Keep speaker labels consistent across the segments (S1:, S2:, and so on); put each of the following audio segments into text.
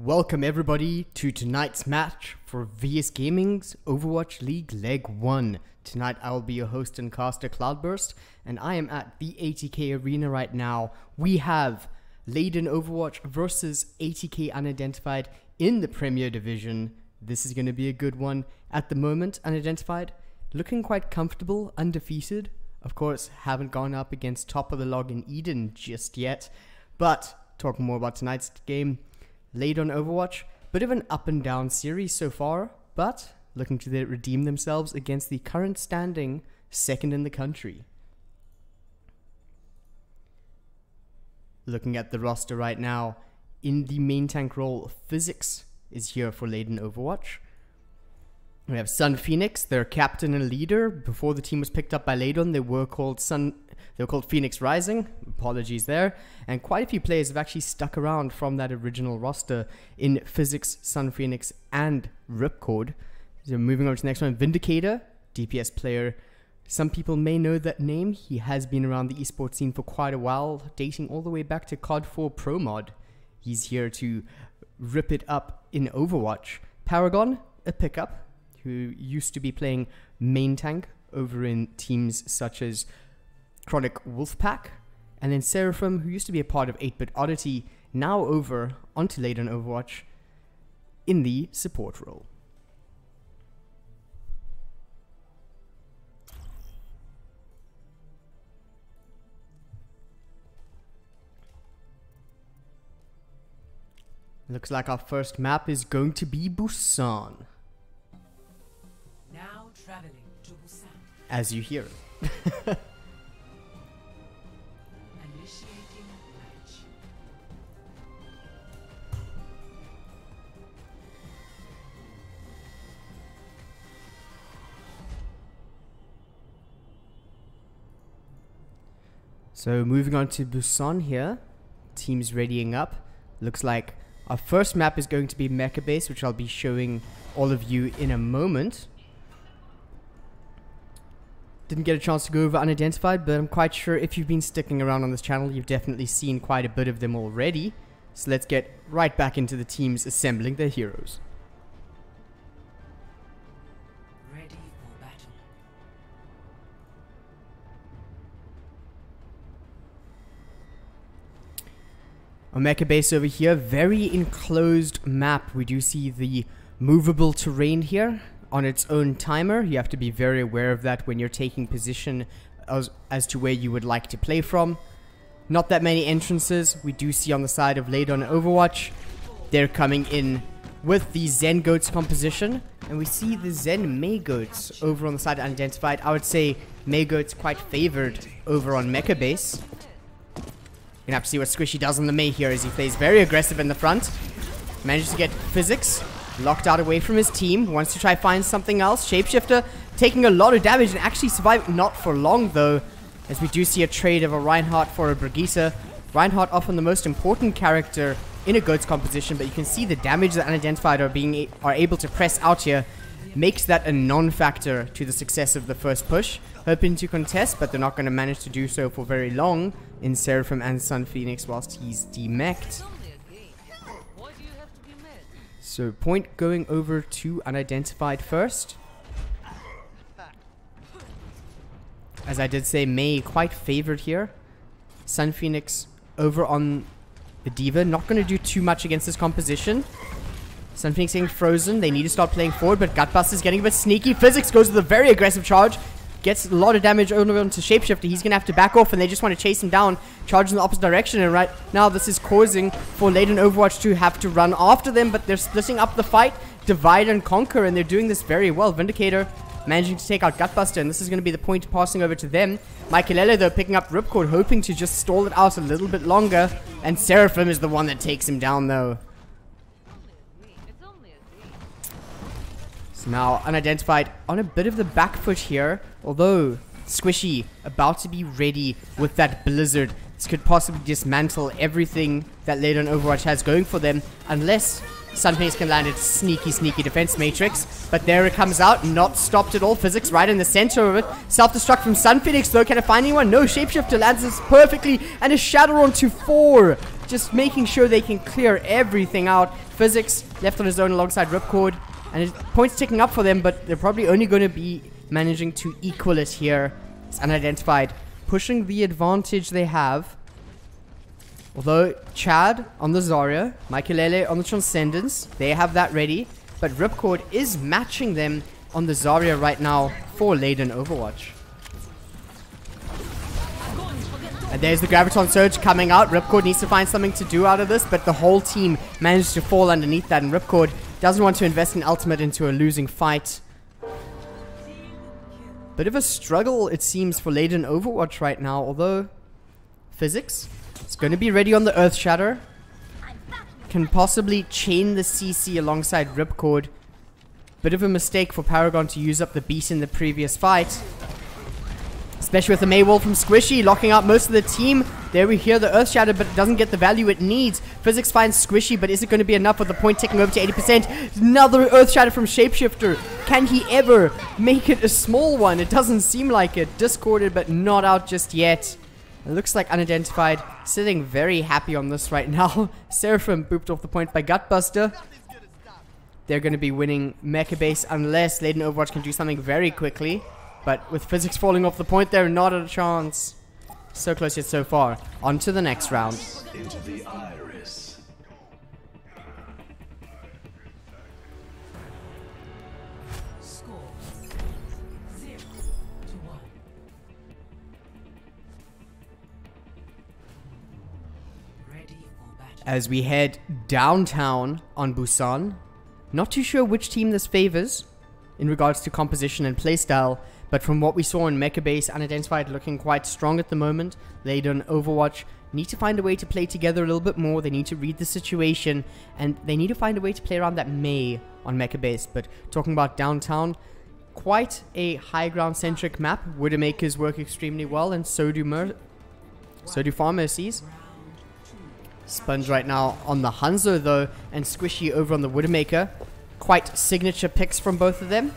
S1: Welcome everybody to tonight's match for VSGaming's Overwatch League Leg 1. Tonight I will be your host and caster Cloudburst, and I am at the ATK arena right now. We have Ladon Overwatch versus ATK.unIdentified in the Premier Division. This is going to be a good one. At the moment, Unidentified looking quite comfortable, undefeated. Of course, haven't gone up against top of the log in Eden just yet. But talking more about tonight's game, Ladon Overwatch, bit of an up and down series so far, but looking to redeem themselves against the current standing second in the country. Looking at the roster right now, in the main tank role, Physics is here for Ladon Overwatch. We have Sun Phoenix, their captain and leader. Before the team was picked up by Ladon, they were called Phoenix Rising. Apologies there. And quite a few players have actually stuck around from that original roster in Physics, Sun Phoenix, and Ripcord. So moving on to the next one, Vindicator, DPS player. Some people may know that name. He has been around the esports scene for quite a while, dating all the way back to COD 4 Pro Mod. He's here to rip it up in Overwatch. Paragon, a pickup, who used to be playing main tank over in teams such as Chronic Wolfpack, and then Seraphim, who used to be a part of 8-Bit Oddity, now over onto Ladon Overwatch in the support role. Looks like our first map is going to be Busan.
S2: Now traveling to Busan.
S1: As you hear.
S2: Initiating match.
S1: So moving on to Busan here. Teams readying up. Looks like our first map is going to be Mecha Base, which I'll be showing all of you in a moment. Didn't get a chance to go over Unidentified, but I'm quite sure if you've been sticking around on this channel, you've definitely seen quite a bit of them already. So let's get right back into the teams assembling their heroes.
S2: Ready for battle.
S1: On Mecha Base over here, very enclosed map. We do see the movable terrain here on its own timer. You have to be very aware of that when you're taking position as to where you would like to play from. Not that many entrances. We do see on the side of Ladon Overwatch, they're coming in with the Zen Goats composition, and we see the Zen May Goats over on the side Unidentified. I would say May Goats quite favored over on Mecha Base. You're gonna have to see what Squishy does on the May here as he plays very aggressive in the front. Manages to get Physics locked out away from his team. Wants to try find something else. Shapeshifter taking a lot of damage and actually survived not for long though, as we do see a trade of a Reinhardt for a Brigitte. Reinhardt often the most important character in a Goats composition, but you can see the damage that Unidentified are able to press out here makes that a non-factor to the success of the first push. Hoping to contest, but they're not going to manage to do so for very long in Seraphim and Sun Phoenix whilst he's demeched. So point going over to Unidentified first. As I did say, May quite favored here. Sun Phoenix over on the Diva. Not going to do too much against this composition. Sun Phoenix getting frozen. They need to start playing forward, but Gutbuster's getting a bit sneaky. Physics goes with a very aggressive charge. Gets a lot of damage over onto Shapeshifter. He's going to have to back off, and they just want to chase him down. Charge in the opposite direction, and right now this is causing for Ladon Overwatch to have to run after them, but they're splitting up the fight, divide and conquer, and they're doing this very well. Vindicator managing to take out Gutbuster, and this is going to be the point passing over to them. Michaelele, though, picking up Ripcord, hoping to just stall it out a little bit longer, and Seraphim is the one that takes him down, though. So now Unidentified on a bit of the back foot here, although Squishy about to be ready with that Blizzard. This could possibly dismantle everything that Ladon Overwatch has going for them, unless Sun Phoenix can land its sneaky defense matrix. But there it comes out, not stopped at all. Physics right in the center of it. Self-destruct from Sun Phoenix though, can it find anyone? No, Shapeshifter lands this perfectly, and a Shadow onto 4. just making sure they can clear everything out. Physics left on his own alongside Ripcord, and his points ticking up for them, but they're probably only going to be managing to equal it here. It's unidentified, pushing the advantage they have. Although Chad on the Zarya, Michaelele on the Transcendence, they have that ready. But Ripcord is matching them on the Zarya right now for Ladon Overwatch. And there's the Graviton Surge coming out. Ripcord needs to find something to do out of this, but the whole team managed to fall underneath that, and Ripcord doesn't want to invest an ultimate into a losing fight. Bit of a struggle, it seems, for Ladon Overwatch right now, although Physics is going to be ready on the Earth Shatter. Can possibly chain the CC alongside Ripcord. Bit of a mistake for Paragon to use up the beast in the previous fight. Especially with the Maywall from Squishy locking out most of the team. There we hear the Earth Shatter, but it doesn't get the value it needs. Physics finds Squishy, but is it going to be enough with the point ticking over to 80%? Another Earth Shatter from Shapeshifter. Can he ever make it a small one? It doesn't seem like it. Discorded, but not out just yet. It looks like Unidentified sitting very happy on this right now. Seraphim booped off the point by Gutbuster. They're going to be winning Mecha Base unless Ladon Overwatch can do something very quickly. But with Physics falling off the point, they're not a chance. So close yet so far. On to the next round.
S3: Into the iris.
S2: Score 0-1. Ready for battle.
S1: As we head downtown on Busan. Not too sure which team this favors in regards to composition and playstyle. But from what we saw in Mecha Base, Unidentified looking quite strong at the moment. Ladon Overwatch need to find a way to play together a little bit more. They need to read the situation, and they need to find a way to play around that Mei on Mecha Base. But talking about downtown, quite a high ground centric map. Widowmakers work extremely well, and so do Far Mercies. Sponge right now on the Hanzo though, and Squishy over on the Widowmaker. Quite signature picks from both of them.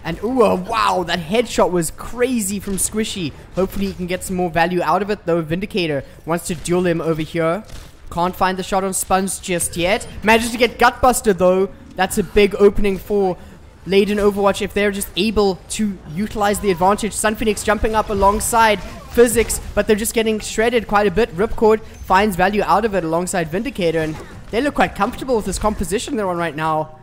S1: And ooh, wow, that headshot was crazy from Squishy. Hopefully he can get some more value out of it though. Vindicator wants to duel him over here. Can't find the shot on Sponge just yet. Manages to get Gutbuster though. That's a big opening for Ladon Overwatch if they're just able to utilize the advantage. Sun Phoenix jumping up alongside Physics, but they're just getting shredded quite a bit. Ripcord finds value out of it alongside Vindicator, and they look quite comfortable with this composition they're on right now.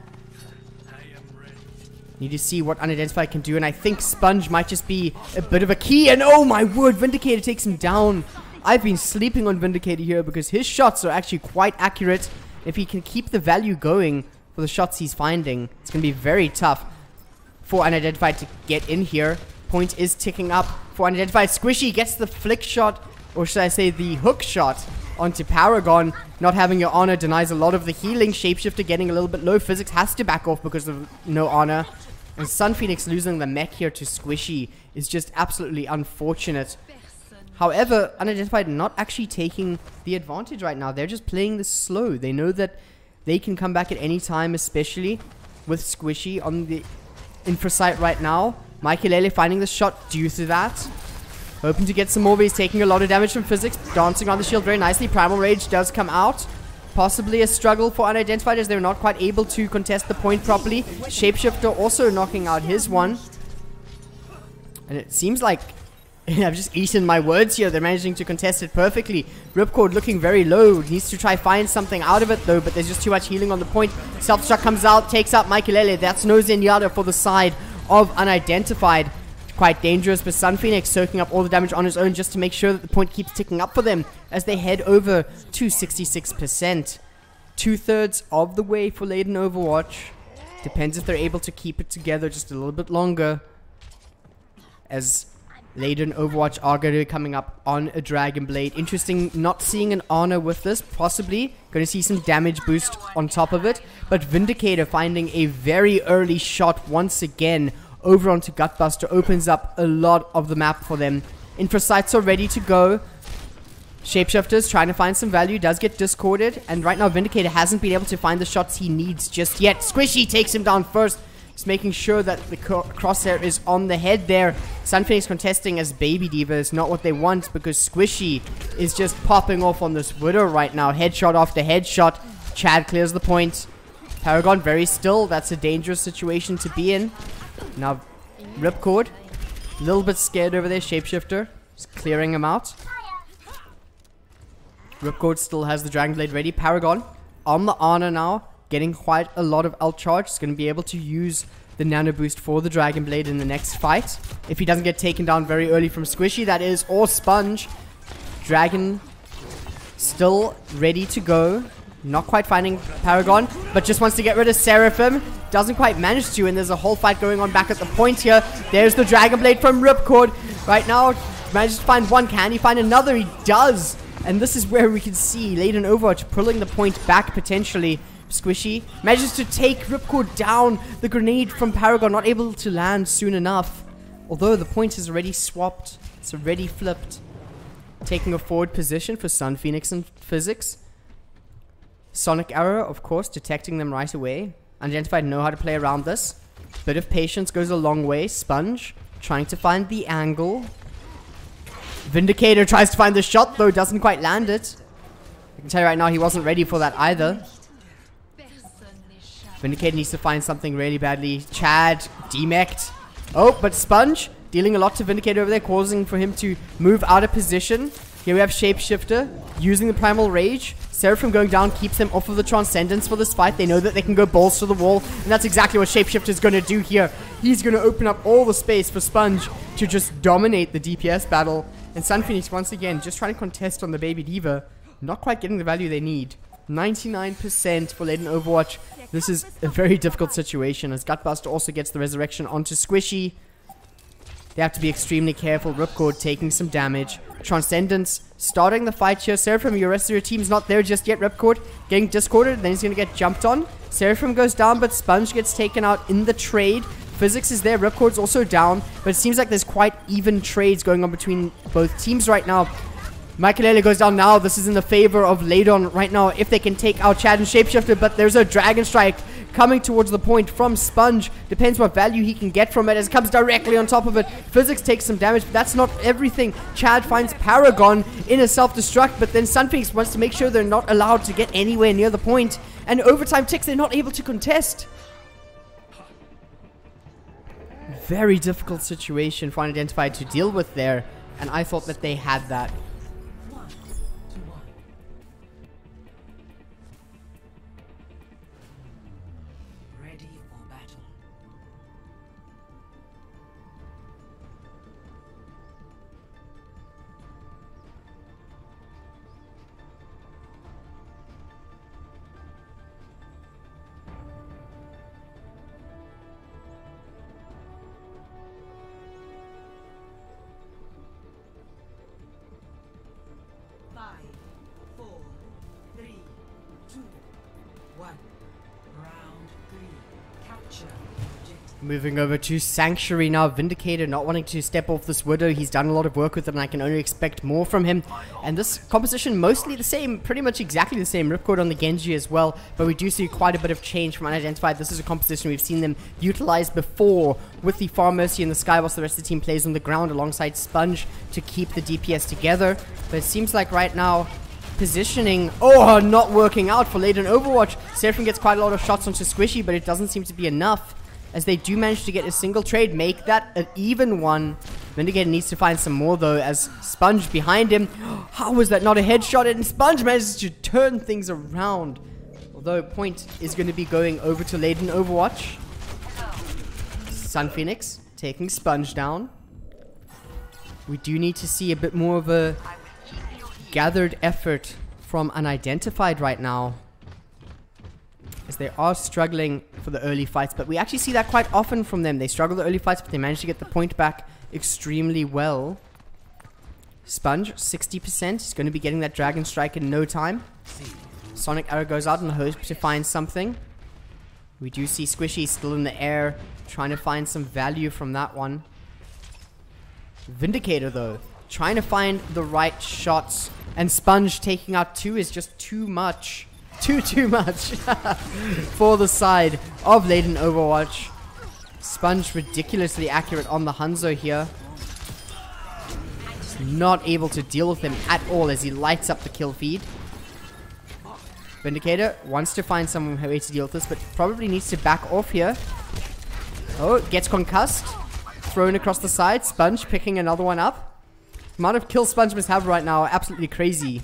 S1: Need to see what Unidentified can do, and I think Sponge might just be a bit of a key, and oh my word, Vindicator takes him down. I've been sleeping on Vindicator here because his shots are actually quite accurate. If he can keep the value going for the shots he's finding, it's going to be very tough for Unidentified to get in here. Point is ticking up for Unidentified. Squishy gets the flick shot, or should I say the hook shot, onto Paragon. Not having your honor denies a lot of the healing. Shapeshifter getting a little bit low. Physics has to back off because of no honor. And Sun Phoenix losing the mech here to Squishy is just absolutely unfortunate. However, Unidentified not actually taking the advantage right now. They're just playing this slow. They know that they can come back at any time, especially with Squishy on the infra site right now. Michaelele finding the shot due to that. Hoping to get some more, but he's taking a lot of damage from Physics. Dancing on the shield very nicely. Primal Rage does come out. Possibly a struggle for Unidentified as they're not quite able to contest the point properly. Shapeshifter also knocking out his one. And it seems like I've just eaten my words here. They're managing to contest it perfectly. Ripcord looking very low. Needs to try find something out of it though, but there's just too much healing on the point. Self-destruct comes out, takes out Michaelele. That's no Zenyatta for the side of Unidentified. Quite dangerous, but Sun Phoenix soaking up all the damage on his own just to make sure that the point keeps ticking up for them as they head over to 66%. 2/3 of the way for Ladon Overwatch. Depends if they're able to keep it together just a little bit longer, as Ladon Overwatch are going to be coming up on a Dragon Blade. Interesting not seeing an honor with this. Possibly going to see some damage boost on top of it, but Vindicator finding a very early shot once again over onto Gutbuster opens up a lot of the map for them. Infra sites are ready to go. Shapeshifter's trying to find some value, does get discorded, and right now Vindicator hasn't been able to find the shots he needs just yet. Squishy takes him down first. Just making sure that the crosshair is on the head there. Sunphoenix contesting as Baby Diva is not what they want because Squishy is just popping off on this Widow right now. Headshot after headshot. Chad clears the point. Paragon very still. That's a dangerous situation to be in. Now, Ripcord. A little bit scared over there. Shapeshifter. Just clearing him out. Ripcord still has the Dragon Blade ready. Paragon on the Ana now. Getting quite a lot of ult charge. He's going to be able to use the nano boost for the Dragon Blade in the next fight. If he doesn't get taken down very early from Squishy, that is, or Sponge. Dragon still ready to go. Not quite finding Paragon, but just wants to get rid of Seraphim. Doesn't quite manage to, and there's a whole fight going on back at the point here. There's the Dragon Blade from Ripcord. Right now, manages to find one. Can he find another? He does. And this is where we can see Ladon Overwatch pulling the point back potentially. Squishy manages to take Ripcord down. The grenade from Paragon not able to land soon enough. Although the point is already swapped. It's already flipped. Taking a forward position for Sun Phoenix and Physics. Sonic Arrow, of course, detecting them right away. Unidentified know how to play around this. Bit of patience goes a long way. Sponge trying to find the angle. Vindicator tries to find the shot, though doesn't quite land it. I can tell you right now he wasn't ready for that either. Vindicator needs to find something really badly. Chad, demeched. Oh, but Sponge dealing a lot to Vindicator over there, causing for him to move out of position. Here we have Shapeshifter using the Primal Rage. Seraphim going down keeps them off of the Transcendence for this fight. They know that they can go balls to the wall, and that's exactly what Shapeshifter is going to do here. He's going to open up all the space for Sponge to just dominate the DPS battle. And Sun Phoenix once again just trying to contest on the Baby Diva. Not quite getting the value they need. 99% for Ladon Overwatch. This is a very difficult situation as Gutbuster also gets the resurrection onto Squishy. They have to be extremely careful. Ripcord taking some damage. Transcendence starting the fight here. Seraphim, your rest of your team's not there just yet. Ripcord getting discorded, then he's going to get jumped on. Seraphim goes down, but Sponge gets taken out in the trade. Physics is there. Ripcord's also down, but it seems like there's quite even trades going on between both teams right now. Michaelele goes down now. This is in the favor of Ladon right now if they can take out Chad and Shapeshifter, but there's a Dragon Strike coming towards the point from Sponge. Depends what value he can get from it as it comes directly on top of it. Physics takes some damage, but that's not everything. Chad finds Paragon in a self-destruct, but then Sunphoenix wants to make sure they're not allowed to get anywhere near the point. And overtime ticks, they're not able to contest. Very difficult situation for Unidentified to deal with there, and I thought that they had that.
S2: Ready for battle.
S1: Moving over to Sanctuary now. Vindicator not wanting to step off this Widow. He's done a lot of work with him and I can only expect more from him. And this composition mostly the same, pretty much exactly the same. Ripcord on the Genji as well, but we do see quite a bit of change from Unidentified. This is a composition we've seen them utilize before with the Far Mercy and the Skyboss. The rest of the team plays on the ground alongside Sponge to keep the DPS together. But it seems like right now positioning, not working out for Ladon Overwatch. Seraphim gets quite a lot of shots onto Squishy, but it doesn't seem to be enough. As they do manage to get a single trade, make that an even one. Vindicator needs to find some more though, as Sponge behind him. How was that not a headshot? And Sponge manages to turn things around. Although point is going to be going over to Ladon Overwatch. Sun Phoenix taking Sponge down. We do need to see a bit more of a gathered effort from Unidentified right now, as they are struggling for the early fights, but we actually see that quite often from them. They struggle the early fights, but they manage to get the point back extremely well. Sponge, 60%. He's going to be getting that Dragon Strike in no time. Sonic Arrow goes out in the hope to find something. We do see Squishy still in the air, trying to find some value from that one. Vindicator, though, trying to find the right shots. And Sponge taking out 2 is just too much. Too much for the side of Ladon Overwatch. Sponge ridiculously accurate on the Hanzo here. Not able to deal with him at all as he lights up the kill feed. Vindicator wants to find some way to deal with this, but probably needs to back off here. Oh, gets concussed. Thrown across the side. Sponge picking another one up. The amount of kills Sponge must have right now are absolutely crazy.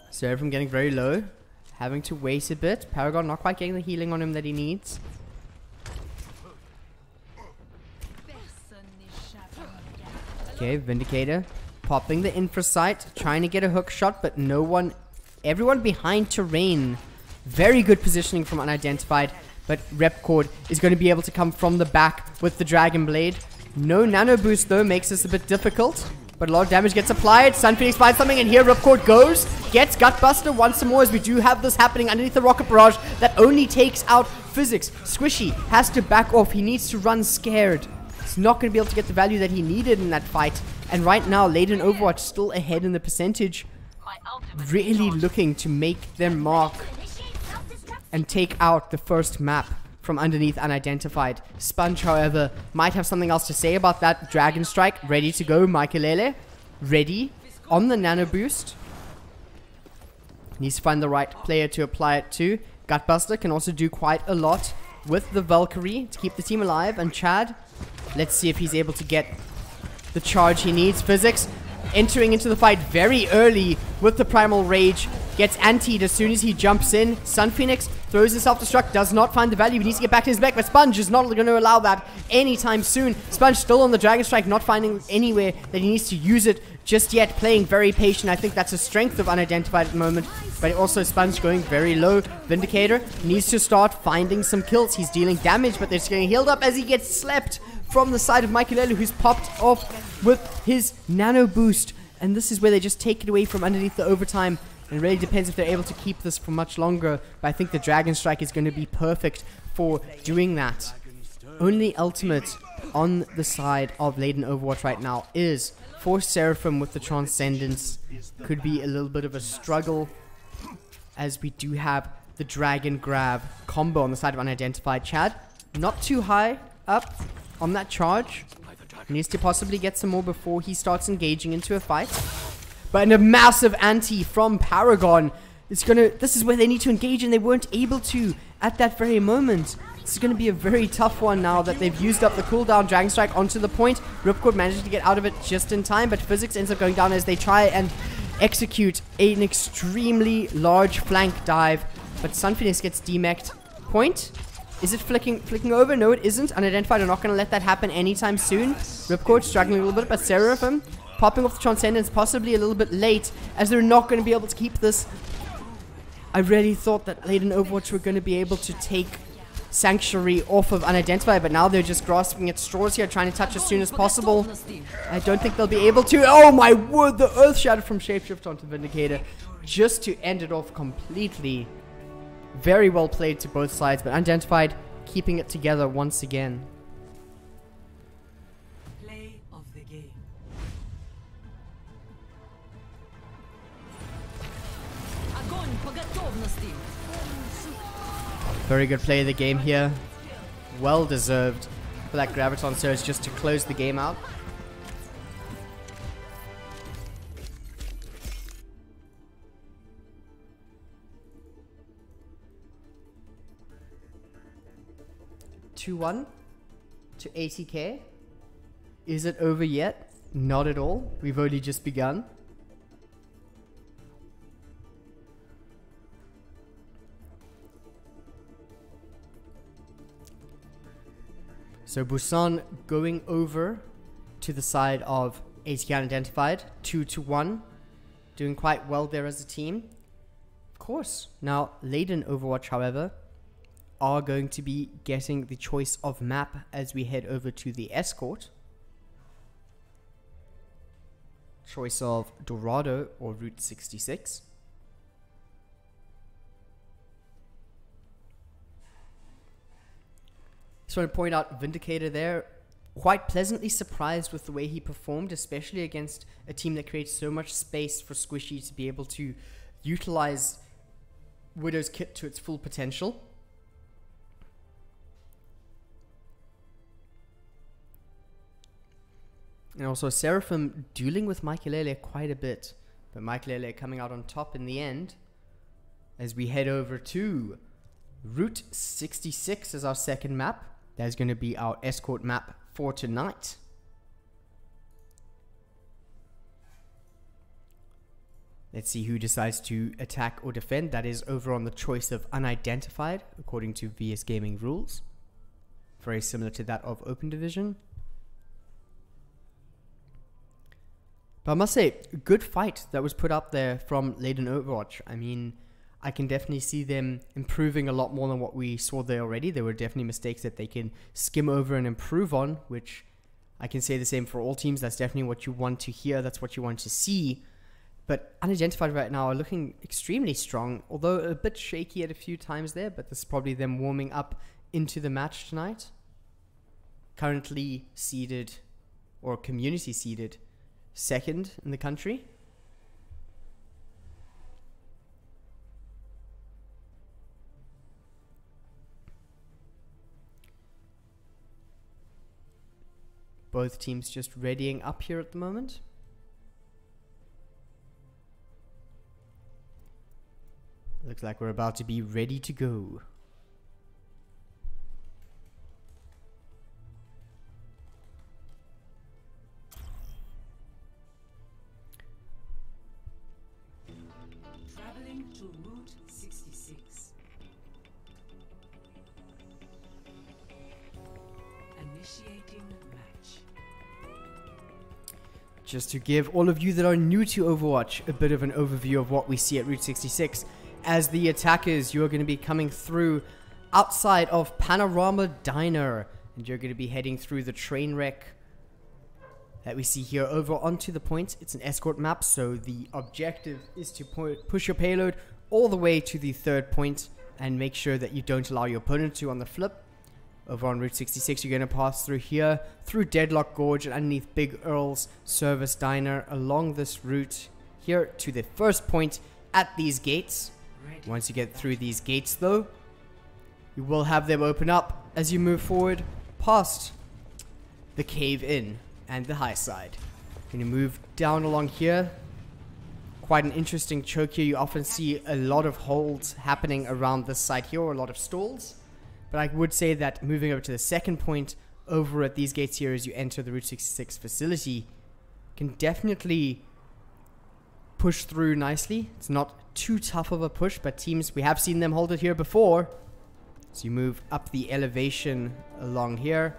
S1: Seraphim getting very low. Having to wait a bit. Paragon not quite getting the healing on him that he needs. Okay, Vindicator popping the infra sight, trying to get a hook shot, but no one, everyone behind terrain. Very good positioning from Unidentified, but Repcord is going to be able to come from the back with the Dragon Blade. No nano boost though, makes this a bit difficult, but a lot of damage gets applied. Sun Phoenix finds something, and here Ripcord goes, gets Gutbuster once more, as we do have this happening underneath the Rocket Barrage that only takes out Physics. Squishy has to back off, he needs to run scared. He's not going to be able to get the value that he needed in that fight. And right now, Ladon Overwatch still ahead in the percentage. Really looking to make their mark and take out the first map from underneath Unidentified. Sponge, however, might have something else to say about that. Dragon Strike, ready to go. Michaelele, ready on the nano boost. Needs to find the right player to apply it to. Gutbuster can also do quite a lot with the Valkyrie to keep the team alive. And Chad, let's see if he's able to get the charge he needs. Physics entering into the fight very early with the Primal Rage. Gets antied as soon as he jumps in. Sun Phoenix throws his self-destruct. Does not find the value. He needs to get back to his mech, but Sponge is not going to allow that anytime soon. Sponge still on the Dragon Strike, not finding anywhere that he needs to use it just yet. Playing very patient. I think that's a strength of Unidentified at the moment. But also Sponge going very low. Vindicator needs to start finding some kills. He's dealing damage, but they're just getting healed up as he gets slept from the side of Michaelelu, who's popped off with his nano boost. And this is where they just take it away from underneath the overtime. And it really depends if they're able to keep this for much longer. But I think the Dragon Strike is going to be perfect for doing that. Only ultimate on the side of Ladon Overwatch right now is for Seraphim with the Transcendence. Could be a little bit of a struggle, as we do have the Dragon Grab combo on the side of Unidentified. Chad, not too high up on that charge. Needs to possibly get some more before he starts engaging into a fight. But a massive anti from Paragon. This is where they need to engage, and they weren't able to at that very moment. This is going to be a very tough one now that they've used up the cooldown. Dragon Strike onto the point. Ripcord manages to get out of it just in time, but Physics ends up going down as they try and execute an extremely large flank dive. But Sun Phoenix gets demeched. Point. Is it flicking over? No, it isn't. Unidentified are not going to let that happen anytime soon. Ripcord struggling a little bit, but Seraphim popping off the Transcendence possibly a little bit late, as they're not going to be able to keep this. I really thought that Ladon Overwatch were going to be able to take Sanctuary off of Unidentified, but now they're just grasping at straws here, trying to touch as soon as possible. I don't think they'll be able to. Oh my word, the Earth Shatter from Shapeshift onto Vindicator, just to end it off completely. Very well played to both sides, but Unidentified keeping it together once again.
S2: Play of the game.
S1: Very good play of the game here. Well deserved for that Graviton Surge just to close the game out. (2-1) to ATK. Is it over yet? Not at all. We've only just begun. So Busan going over to the side of ATK.unIdentified, 2-1. Doing quite well there as a team. Of course. Now, Ladon Overwatch, however, are going to be getting the choice of map as we head over to the escort. Choice of Dorado or Route 66. Just want to point out Vindicator there, quite pleasantly surprised with the way he performed, especially against a team that creates so much space for Squishy to be able to utilize Widow's kit to its full potential. And also Seraphim dueling with Michaelele quite a bit. But Michaelele coming out on top in the end. As we head over to Route 66 as our second map. That is going to be our escort map for tonight. Let's see who decides to attack or defend. That is over on the choice of unidentified, according to VSGaming rules. Very similar to that of Open Division. But I must say, good fight that was put up there from Ladon Overwatch. I mean, I can definitely see them improving a lot more than what we saw there already. There were definitely mistakes that they can skim over and improve on, which I can say the same for all teams. That's definitely what you want to hear. That's what you want to see. But unidentified right now are looking extremely strong, although a bit shaky at a few times there, but this is probably them warming up into the match tonight. Currently seeded, or community seeded, second in the country. Both teams just readying up here at the moment. Looks like we're about to be ready to go.
S2: Traveling to Route 66. Initiating match.
S1: Just to give all of you that are new to Overwatch a bit of an overview of what we see at Route 66. As the attackers, you're going to be coming through outside of Panorama Diner. And you're going to be heading through the train wreck that we see here over onto the point. It's an escort map, so the objective is to push your payload all the way to the third point and make sure that you don't allow your opponent to on the flip. Over on Route 66, you're going to pass through here, through Deadlock Gorge and underneath Big Earl's Service Diner along this route here to the first point at these gates. Once you get through these gates though, you will have them open up as you move forward past the cave in and the high side. Going to move down along here. Quite an interesting choke here. You often see a lot of holds happening around this side here, or a lot of stalls. But I would say that moving over to the second point over at these gates here as you enter the Route 66 facility can definitely push through nicely. It's not too tough of a push, but teams, we have seen them hold it here before. So you move up the elevation along here,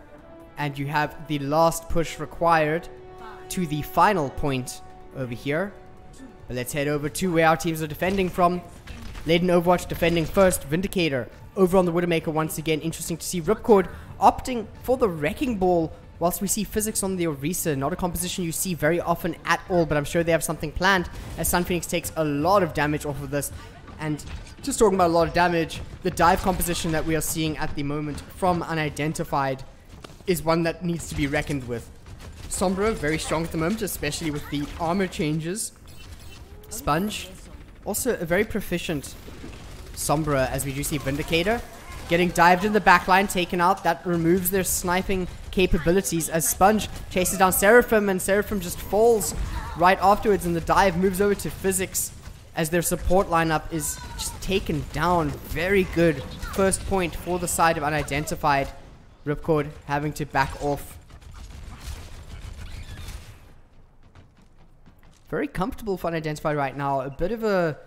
S1: and you have the last push required to the final point over here. But let's head over to where our teams are defending from. Ladon Overwatch defending first. Vindicator over on the Widowmaker once again. Interesting to see Ripcord opting for the Wrecking Ball, whilst we see Physics on the Orisa. Not a composition you see very often at all, but I'm sure they have something planned, as Sun Phoenix takes a lot of damage off of this. And just talking about a lot of damage, the dive composition that we are seeing at the moment from Unidentified is one that needs to be reckoned with. Sombra, very strong at the moment, especially with the armor changes. Sponge, also a very proficient Sombra, as we do see Vindicator getting dived in the backline, taken out. That removes their sniping capabilities as Sponge chases down Seraphim, and Seraphim just falls right afterwards, and the dive moves over to Physics as their support lineup is just taken down. Very good first point for the side of Unidentified. Ripcord having to back off. Very comfortable for Unidentified right now. A bit of a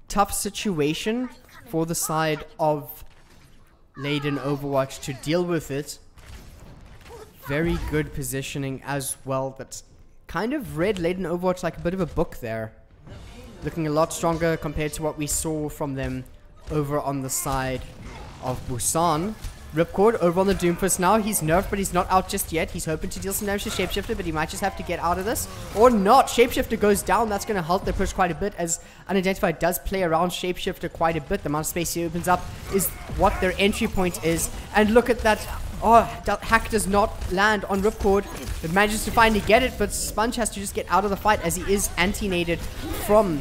S1: tough situation for the side of Ladon Overwatch to deal with it. Very good positioning as well. That's kind of read Ladon Overwatch like a bit of a book there. Looking a lot stronger compared to what we saw from them over on the side of Busan. Ripcord over on the Doomfist now. He's nerfed, but he's not out just yet. He's hoping to deal some damage to Shapeshifter, but he might just have to get out of this. Or not. Shapeshifter goes down. That's going to halt their push quite a bit, as Unidentified does play around Shapeshifter quite a bit. The amount of space he opens up is what their entry point is. And look at that. Oh, that hack does not land on Ripcord. It manages to finally get it, but Sponge has to just get out of the fight as he is anti-naded from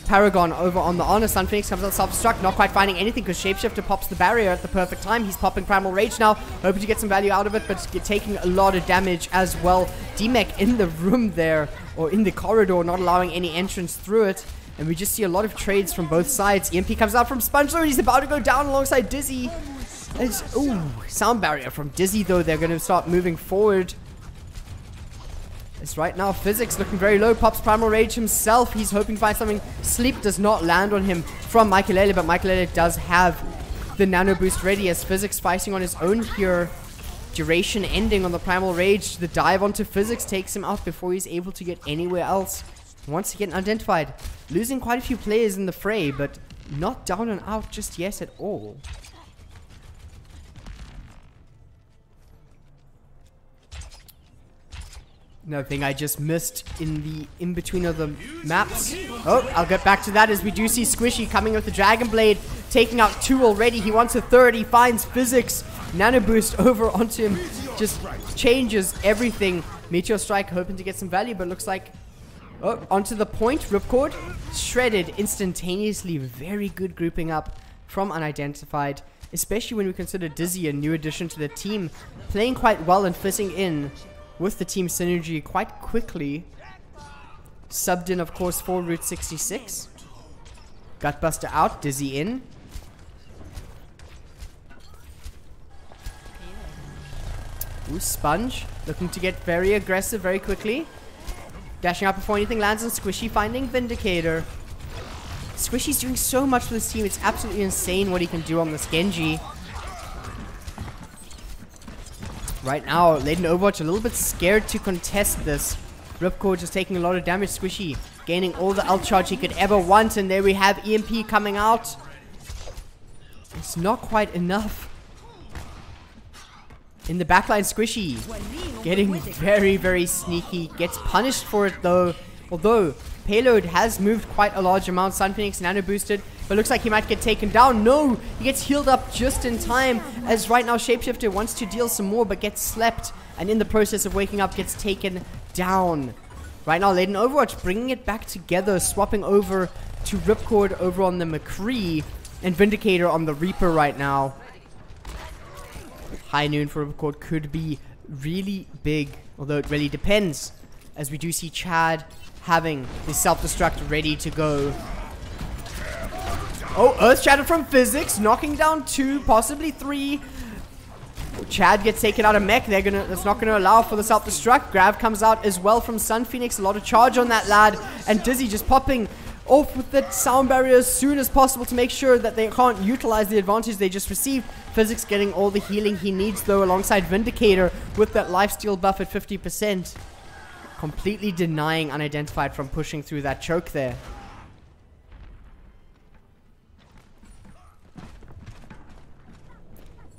S1: Paragon over on the honor. Sun Phoenix comes out self-destruct, not quite finding anything because Shapeshifter pops the barrier at the perfect time. He's popping Primal Rage now, hoping to get some value out of it, but taking a lot of damage as well. D-Mech in the room there, or in the corridor, not allowing any entrance through it. And we just see a lot of trades from both sides. EMP comes out from Sponge though, and he's about to go down alongside Dizzy. Ooh, sound barrier from Dizzy though. They're going to start moving forward. It's right now Physics looking very low. Pops Primal Rage himself. He's hoping to find something. Sleep does not land on him from Michaelele, but Michaelele does have the nano boost ready as Physics fighting on his own here. Duration ending on the Primal Rage. The dive onto Physics takes him out before he's able to get anywhere else. Once again identified. Losing quite a few players in the fray, but not down and out just yet at all. Another thing I just missed in the in-between of the maps. Oh, I'll get back to that as we do see Squishy coming with the Dragon Blade, taking out 2 already. He wants a 3rd. He finds Physics. Nano Boost over onto him. Just changes everything. Meteor Strike hoping to get some value, but looks like... Oh, onto the point. Ripcord. Shredded instantaneously. Very good grouping up from Unidentified. Especially when we consider Dizzy a new addition to the team. Playing quite well and fitting in with the team synergy quite quickly. Subbed in, of course, for Route 66. Gutbuster out, Dizzy in. Ooh, Sponge looking to get very aggressive very quickly. Dashing out before anything lands on Squishy, finding Vindicator. Squishy's doing so much for this team. It's absolutely insane what he can do on this Genji. Right now, Ladon Overwatch a little bit scared to contest this. Ripcord just taking a lot of damage. Squishy gaining all the ult charge he could ever want. And there we have EMP coming out. It's not quite enough. In the backline, Squishy getting very, very sneaky. Gets punished for it though. Although Payload has moved quite a large amount. Sun Phoenix nano boosted. But looks like he might get taken down. No! He gets healed up just in time. As right now Shapeshifter wants to deal some more but gets slept. And in the process of waking up gets taken down. Right now Ladon Overwatch bringing it back together. Swapping over to Ripcord over on the McCree. And Vindicator on the Reaper right now. High noon for Ripcord could be really big. Although it really depends. As we do see Chad having the self-destruct ready to go. Oh, Earth Shatter from Physics, knocking down 2, possibly 3. Chad gets taken out of mech. That's not gonna allow for the self-destruct. Grav comes out as well from Sun Phoenix. A lot of charge on that lad, and Dizzy just popping off with that sound barrier as soon as possible to make sure that they can't utilize the advantage they just received. Physics getting all the healing he needs though, alongside Vindicator with that lifesteal buff at 50%. Completely denying Unidentified from pushing through that choke there.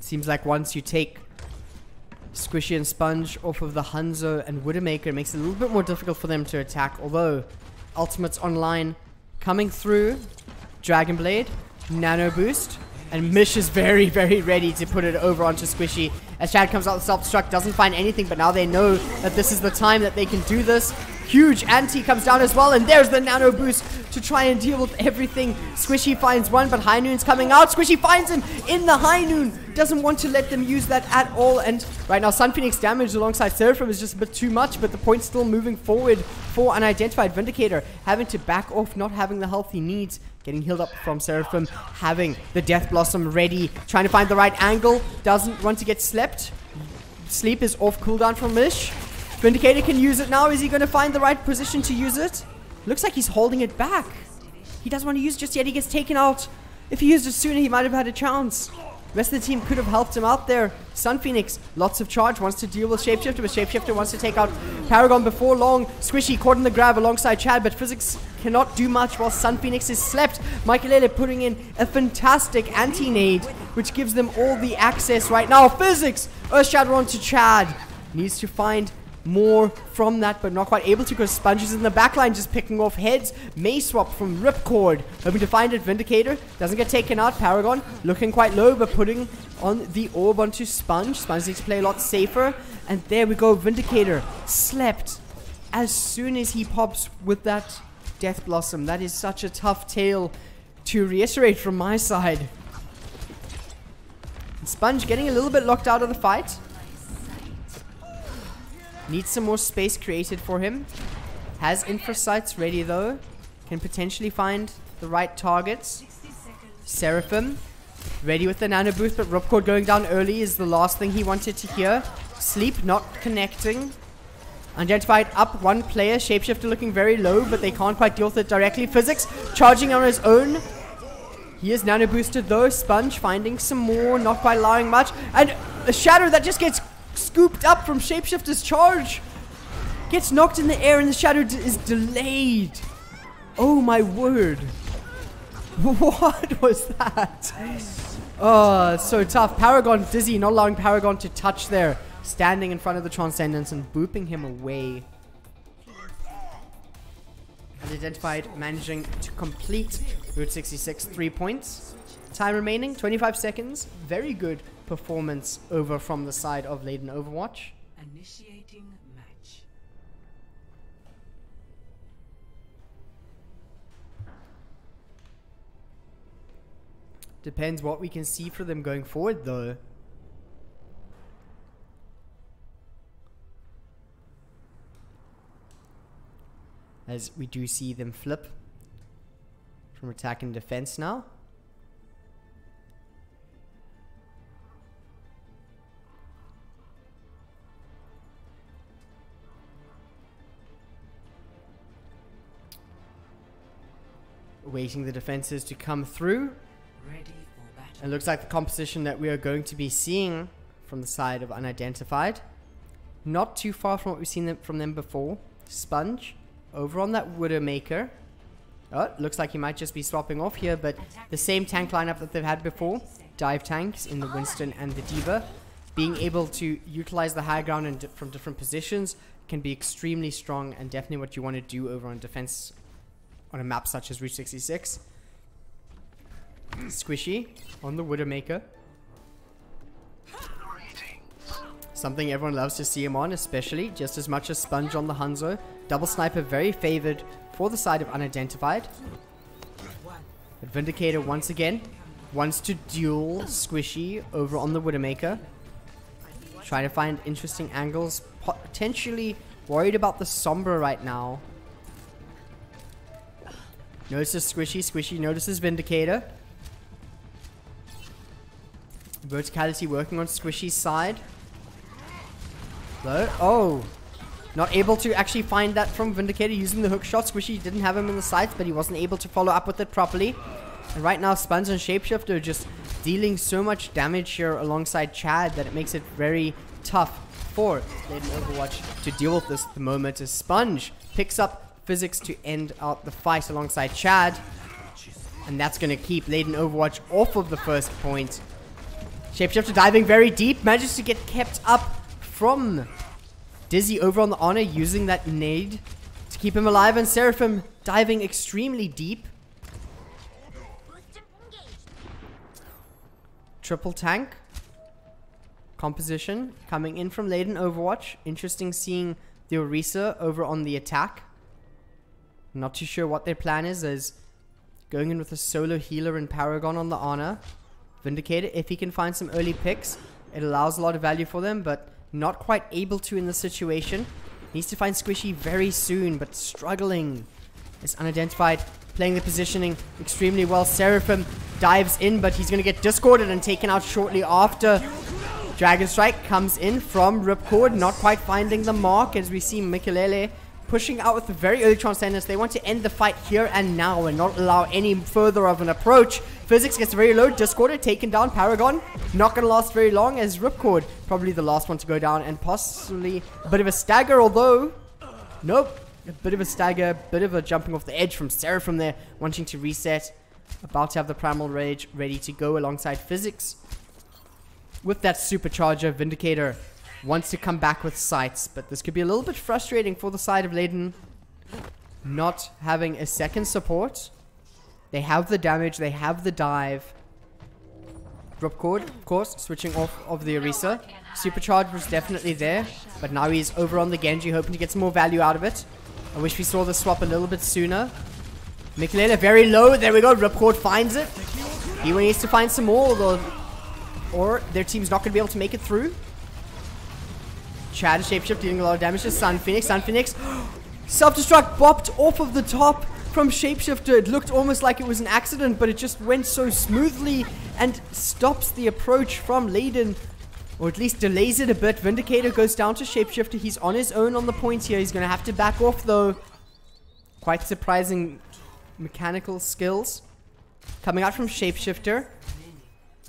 S1: Seems like once you take Squishy and Sponge off of the Hanzo and Widowmaker, it makes it a little bit more difficult for them to attack. Although, Ultimate's online coming through. Dragon Blade, Nano Boost, and Mish is very, very ready to put it over onto Squishy. As Chad comes out with self-destruct, doesn't find anything, but now they know that this is the time that they can do this. Huge anti comes down as well, and there's the nano boost to try and deal with everything. Squishy finds one, but High Noon's coming out. Squishy finds him in the High Noon. Doesn't want to let them use that at all. And right now, Sun Phoenix damage alongside Seraphim is just a bit too much, but the point's still moving forward for Unidentified. Vindicator having to back off, not having the health he needs. Getting healed up from Seraphim, having the Death Blossom ready, trying to find the right angle. Doesn't want to get slept. Sleep is off cooldown from Mish. Vindicator can use it now. Is he going to find the right position to use it? Looks like he's holding it back. He doesn't want to use it just yet. He gets taken out. If he used it sooner, he might have had a chance. The rest of the team could have helped him out there. Sun Phoenix, lots of charge, wants to deal with Shapeshifter, but Shapeshifter wants to take out Paragon before long. Squishy caught in the grab alongside Chad, but Physics cannot do much while Sun Phoenix is slept. Michaelele putting in a fantastic anti-nade, which gives them all the access right now. Physics! Earth Shadow onto Chad. Needs to find more from that, but not quite able to because Sponge is in the backline just picking off heads. May swap from Ripcord, hoping to find it. Vindicator doesn't get taken out. Paragon looking quite low, but putting on the orb onto Sponge. Sponge needs to play a lot safer, and there we go. Vindicator slept as soon as he pops with that Death Blossom. That is such a tough tale to reiterate from my side. Sponge getting a little bit locked out of the fight. Needs some more space created for him. Has infra sights ready though. Can potentially find the right targets. Seraphim ready with the nano boost, but Ripcord going down early is the last thing he wanted to hear. Sleep not connecting. Unidentified up one player. Shapeshifter looking very low, but they can't quite deal with it directly. Physics charging on his own. He is nano boosted though. Sponge finding some more, not quite allowing much. And a shadow that just gets scooped up from Shapeshifter's charge. Gets knocked in the air and the shadow is delayed. Oh my word. What was that? Oh, so tough. Paragon dizzy, not allowing Paragon to touch there. Standing in front of the Transcendence and booping him away. Unidentified managing to complete Route 66, 3 points. Time remaining, 25 seconds. Very good performance over from the side of Ladon Overwatch.
S2: Initiating match.
S1: Depends what we can see for them going forward though. As we do see them flip from attack and defense now. Waiting the defenses to come through.
S2: Ready for battle.
S1: It looks like the composition that we are going to be seeing from the side of Unidentified. Not too far from what we've seen from them before. Sponge over on that Widowmaker. Oh, looks like he might just be swapping off here, but the same tank lineup that they've had before. Dive tanks in the Winston and the D.Va. Being able to utilize the high ground from different positions can be extremely strong and definitely what you want to do over on defense on a map such as Route 66. Squishy on the Widowmaker. Something everyone loves to see him on, especially just as much as Sponge on the Hanzo. Double Sniper very favored for the side of Unidentified. But Vindicator once again wants to duel Squishy over on the Widowmaker. Trying to find interesting angles. Potentially worried about the Sombra right now. Notices Squishy. Squishy notices Vindicator. Verticality working on Squishy's side. Though, oh, not able to actually find that from Vindicator using the hook shot. Squishy didn't have him in the sights, but he wasn't able to follow up with it properly. And right now, Sponge and Shapeshifter are just dealing so much damage here alongside Chad that it makes it very tough for Ladon Overwatch to deal with this at the moment. As Sponge picks up Physics to end out the fight alongside Chad. And that's going to keep Ladon Overwatch off of the first point. Shapeshifter diving very deep, manages to get kept up from Dizzy over on the Honor, using that nade to keep him alive, and Seraphim diving extremely deep. Triple tank composition coming in from Ladon Overwatch. Interesting seeing the Orisa over on the attack. Not too sure what their plan is, as going in with a solo healer and Paragon on the Honor. Vindicator, if he can find some early picks, it allows a lot of value for them, but not quite able to in this situation. Needs to find Squishy very soon, but struggling. It's Unidentified, playing the positioning extremely well. Seraphim dives in, but he's going to get discorded and taken out shortly after. Dragon Strike comes in from Ripcord, not quite finding the mark, as we see Mikelele pushing out with a very early Transcendence. They want to end the fight here and now and not allow any further of an approach. Physics gets very low, discorded, taken down. Paragon not going to last very long, as Ripcord probably the last one to go down, and possibly a bit of a stagger, although nope, a bit of a stagger, bit of a jumping off the edge from Seraphim there, wanting to reset. About to have the Primal Rage ready to go alongside Physics. With that supercharger, Vindicator wants to come back with sights, but this could be a little bit frustrating for the side of Ladon, not having a second support. They have the damage, they have the dive. Ripcord, of course, switching off of the Orisa. Supercharge was definitely there, but now he's over on the Genji, hoping to get some more value out of it. I wish we saw the swap a little bit sooner. Mikulele very low. There we go. Ripcord finds it. He needs to find some more, though, or their team's not going to be able to make it through. Chad Shapeshift dealing a lot of damage to Sun Phoenix. Sun Phoenix self-destruct bopped off of the top from Shapeshifter. It looked almost like it was an accident, but it just went so smoothly and stops the approach from Ladon, or at least delays it a bit. Vindicator goes down to Shapeshifter. He's on his own on the point here. He's going to have to back off, though. Quite surprising mechanical skills coming out from Shapeshifter.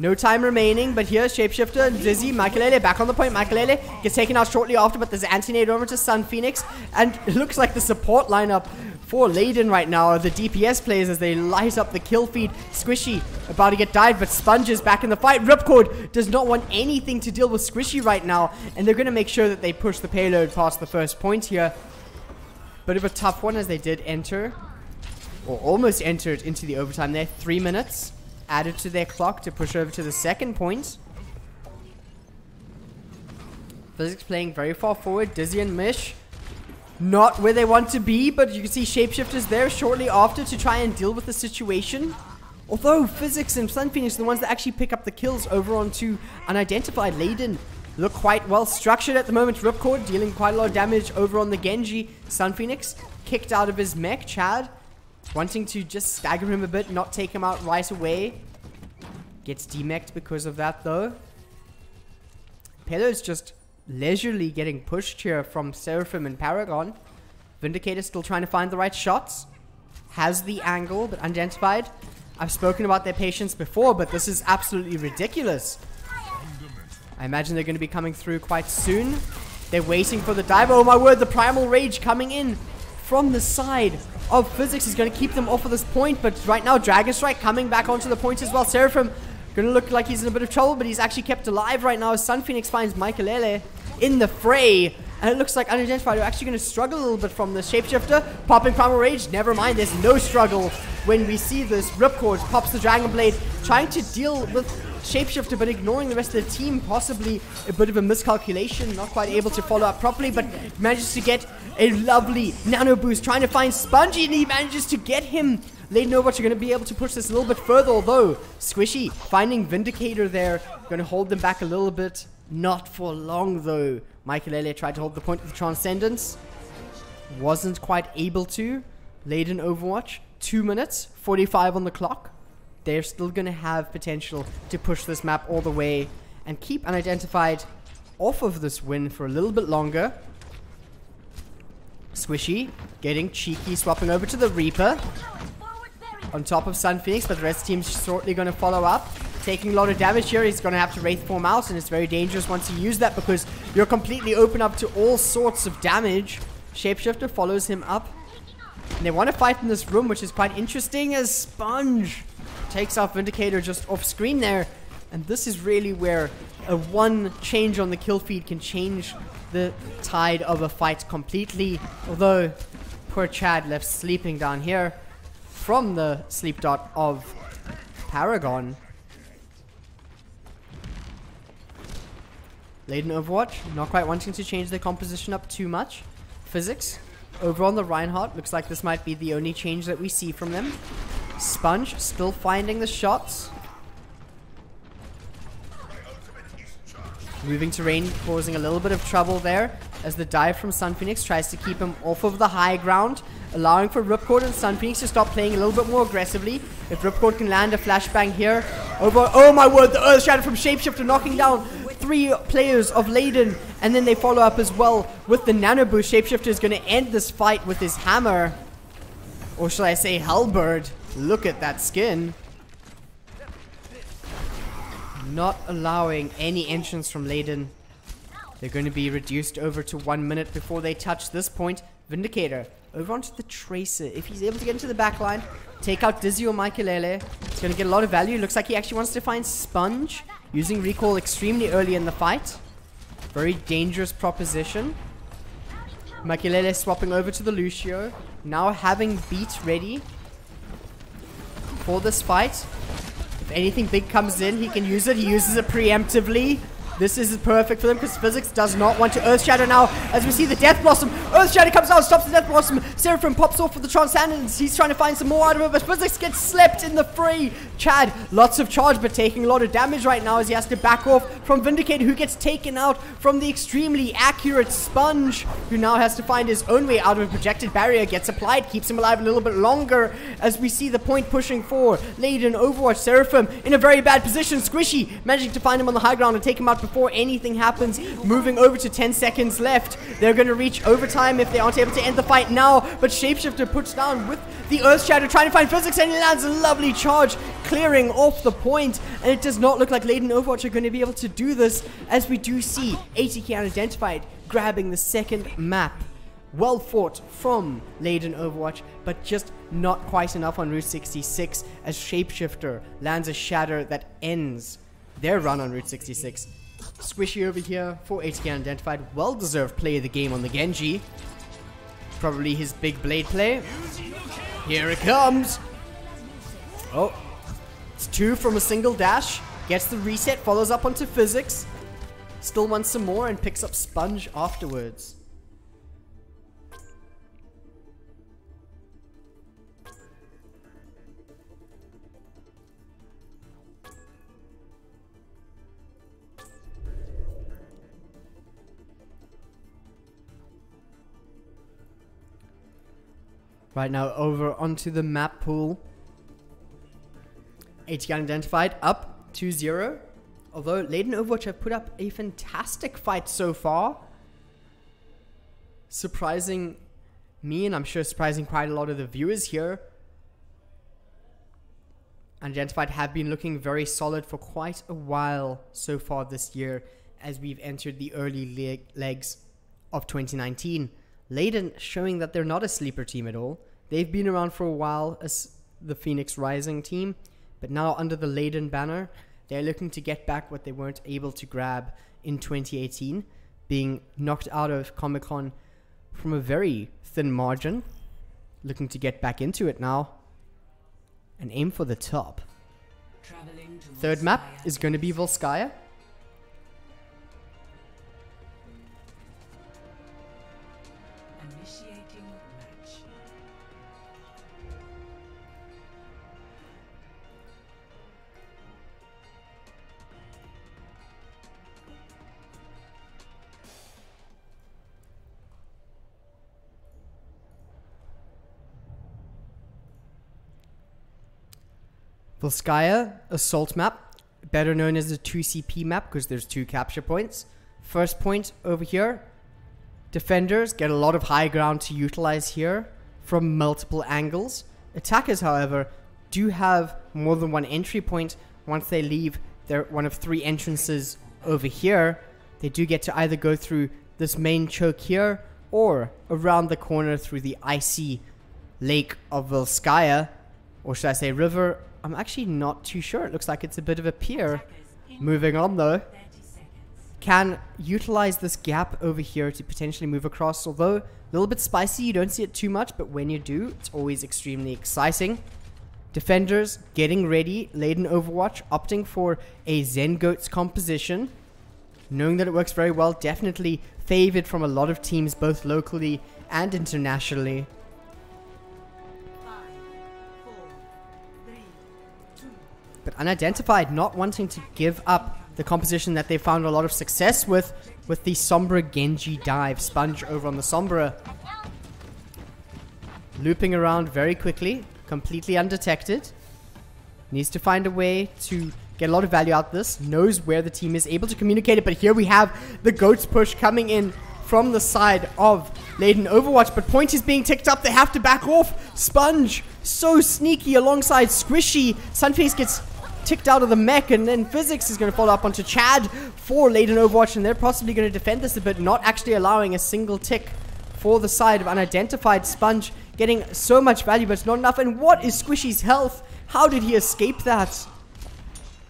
S1: No time remaining, but here's Shapeshifter, Dizzy, Mikulele back on the point. Mikulele gets taken out shortly after, but there's anti-nade over to Sun Phoenix, and it looks like the support lineup for Ladon right now are the DPS players as they light up the kill feed. Squishy about to get died, but Sponge is back in the fight. Ripcord does not want anything to deal with Squishy right now, and they're going to make sure that they push the payload past the first point here. Bit of a tough one as they did enter, or almost entered into the overtime there. 3 minutes added to their clock to push over to the second point. Physics playing very far forward. Dizzy and Mish not where they want to be, but you can see Shapeshifters there shortly after to try and deal with the situation. Although Physics and Sun Phoenix are the ones that actually pick up the kills over onto Unidentified. Ladon look quite well structured at the moment. Ripcord dealing quite a lot of damage over on the Genji. Sun Phoenix kicked out of his mech. Chad wanting to just stagger him a bit, not take him out right away. Gets demeched because of that, though. Payload's just leisurely getting pushed here from Seraphim and Paragon. Vindicator still trying to find the right shots. Has the angle, but Unidentified. I've spoken about their patience before, but this is absolutely ridiculous. I imagine they're going to be coming through quite soon. They're waiting for the dive. Oh my word, the Primal Rage coming in from the side of Physics is going to keep them off of this point, but right now Dragon Strike coming back onto the point as well. Seraphim going to look like he's in a bit of trouble, but he's actually kept alive right now as Sun Phoenix finds Mikulele in the fray, and it looks like Unidentified are actually going to struggle a little bit from the Shapeshifter. Popping Primal Rage, never mind, there's no struggle when we see this. Ripcord pops the Dragon Blade, trying to deal with Shapeshifter, but ignoring the rest of the team. Possibly a bit of a miscalculation, not quite able to follow up properly, but manages to get a lovely nano boost, trying to find Spongy, and he manages to get him. Ladon Overwatch are going to be able to push this a little bit further, although Squishy finding Vindicator there, going to hold them back a little bit. Not for long, though. Mikulele tried to hold the point with Transcendence. Wasn't quite able to. Ladon Overwatch, 2 minutes, 45 on the clock. They're still going to have potential to push this map all the way and keep Unidentified off of this win for a little bit longer. Squishy getting cheeky, swapping over to the Reaper on top of Sun Phoenix, but the rest of the team's shortly going to follow up. Taking a lot of damage here. He's going to have to Wraith form out, and it's very dangerous once you use that because you're completely open up to all sorts of damage. Shapeshifter follows him up, and they want to fight in this room, which is quite interesting as Sponge takes off Vindicator just off screen there. And this is really where a one change on the kill feed can change the tide of a fight completely. Although poor Chad left sleeping down here from the sleep dot of Paragon. Ladon Overwatch not quite wanting to change their composition up too much. Physics over on the Reinhardt. Looks like this might be the only change that we see from them. Sponge still finding the shots. Moving terrain, causing a little bit of trouble there as the dive from Sun Phoenix tries to keep him off of the high ground, allowing for Ripcord and Sun Phoenix to stop playing a little bit more aggressively. If Ripcord can land a flashbang here, over, oh my word, the Earth Shadow from Shapeshifter knocking down 3 players of Ladon, and then they follow up as well with the Nano Boost. Shapeshifter is going to end this fight with his hammer, or shall I say halberd. Look at that skin. Not allowing any entrance from Ladon. They're going to be reduced over to 1 minute before they touch this point. Vindicator over onto the Tracer. If he's able to get into the backline, take out Dizzy or Mikulele, it's going to get a lot of value. Looks like he actually wants to find Sponge, using recall extremely early in the fight. Very dangerous proposition. Mikulele swapping over to the Lucio, now having Beat ready for this fight. If anything big comes in, he can use it. He uses it preemptively. This is perfect for them because Physics does not want to Earth Shatter now. As we see the Death Blossom, Earth Shatter comes out, stops the Death Blossom. Seraphim pops off for the Transcendence. He's trying to find some more out of it, but Physics gets slept in the fray. Chad, lots of charge, but taking a lot of damage right now as he has to back off from Vindicator, who gets taken out from the extremely accurate Sponge, who now has to find his own way out of a projected barrier. Gets applied, keeps him alive a little bit longer as we see the point pushing for Ladon, Overwatch. Seraphim in a very bad position. Squishy managing to find him on the high ground and take him out before anything happens. Moving over to 10 seconds left. They're going to reach overtime if they aren't able to end the fight now, but Shapeshifter puts down with the Earth Shatter, trying to find Physics, and he lands a lovely charge, clearing off the point, and it does not look like Ladon and Overwatch are going to be able to do this, as we do see ATK.unIdentified grabbing the second map. Well fought from Ladon Overwatch, but just not quite enough on Route 66 as Shapeshifter lands a shatter that ends their run on Route 66. Squishy over here for ATK.unIdentified. Well-deserved play of the game on the Genji. Probably his big blade play. Here it comes. Oh, it's 2 from a single dash. Gets the reset, follows up onto Physics. Still wants some more and picks up Sponge afterwards. Right now, over onto the map pool. ATK.unIdentified up 2-0. Although Ladon Overwatch have put up a fantastic fight so far. Surprising me, and I'm sure surprising quite a lot of the viewers here. Unidentified have been looking very solid for quite a while so far this year, as we've entered the early legs of 2019. Ladon showing that they're not a sleeper team at all. They've been around for a while as the Phoenix Rising team, but now under the Ladon banner, they're looking to get back what they weren't able to grab in 2018, being knocked out of Comic-Con from a very thin margin. Looking to get back into it now and aim for the top. Third map is going to be Volskaya. Volskaya, assault map, better known as the 2CP map because there's 2 capture points. First point over here, defenders get a lot of high ground to utilize here from multiple angles. Attackers, however, do have more than 1 entry point. Once they leave their one of 3 entrances over here, they do get to either go through this main choke here or around the corner through the icy lake of Volskaya, or should I say river. I'm actually not too sure. It looks like it's a bit of a pier. Moving on though. Can utilize this gap over here to potentially move across. Although a little bit spicy, you don't see it too much, but when you do, it's always extremely exciting. Defenders getting ready. Ladon Overwatch opting for a Zen Goats composition. Knowing that it works very well. Definitely favored from a lot of teams, both locally and internationally. But Unidentified not wanting to give up the composition that they found a lot of success with the Sombra Genji dive. Sponge over on the Sombra. Looping around very quickly, completely undetected. Needs to find a way to get a lot of value out of this. Knows where the team is, able to communicate it, but here we have the Goats push coming in from the side of Ladon Overwatch, but point is being ticked up. They have to back off. Sponge, so sneaky alongside Squishy. Sunface gets ticked out of the mech, and then Physics is going to follow up onto Chad for Ladon Overwatch, and they're possibly going to defend this a bit, not actually allowing a single tick for the side of Unidentified. Sponge getting so much value, but it's not enough. And what is Squishy's health? How did he escape that?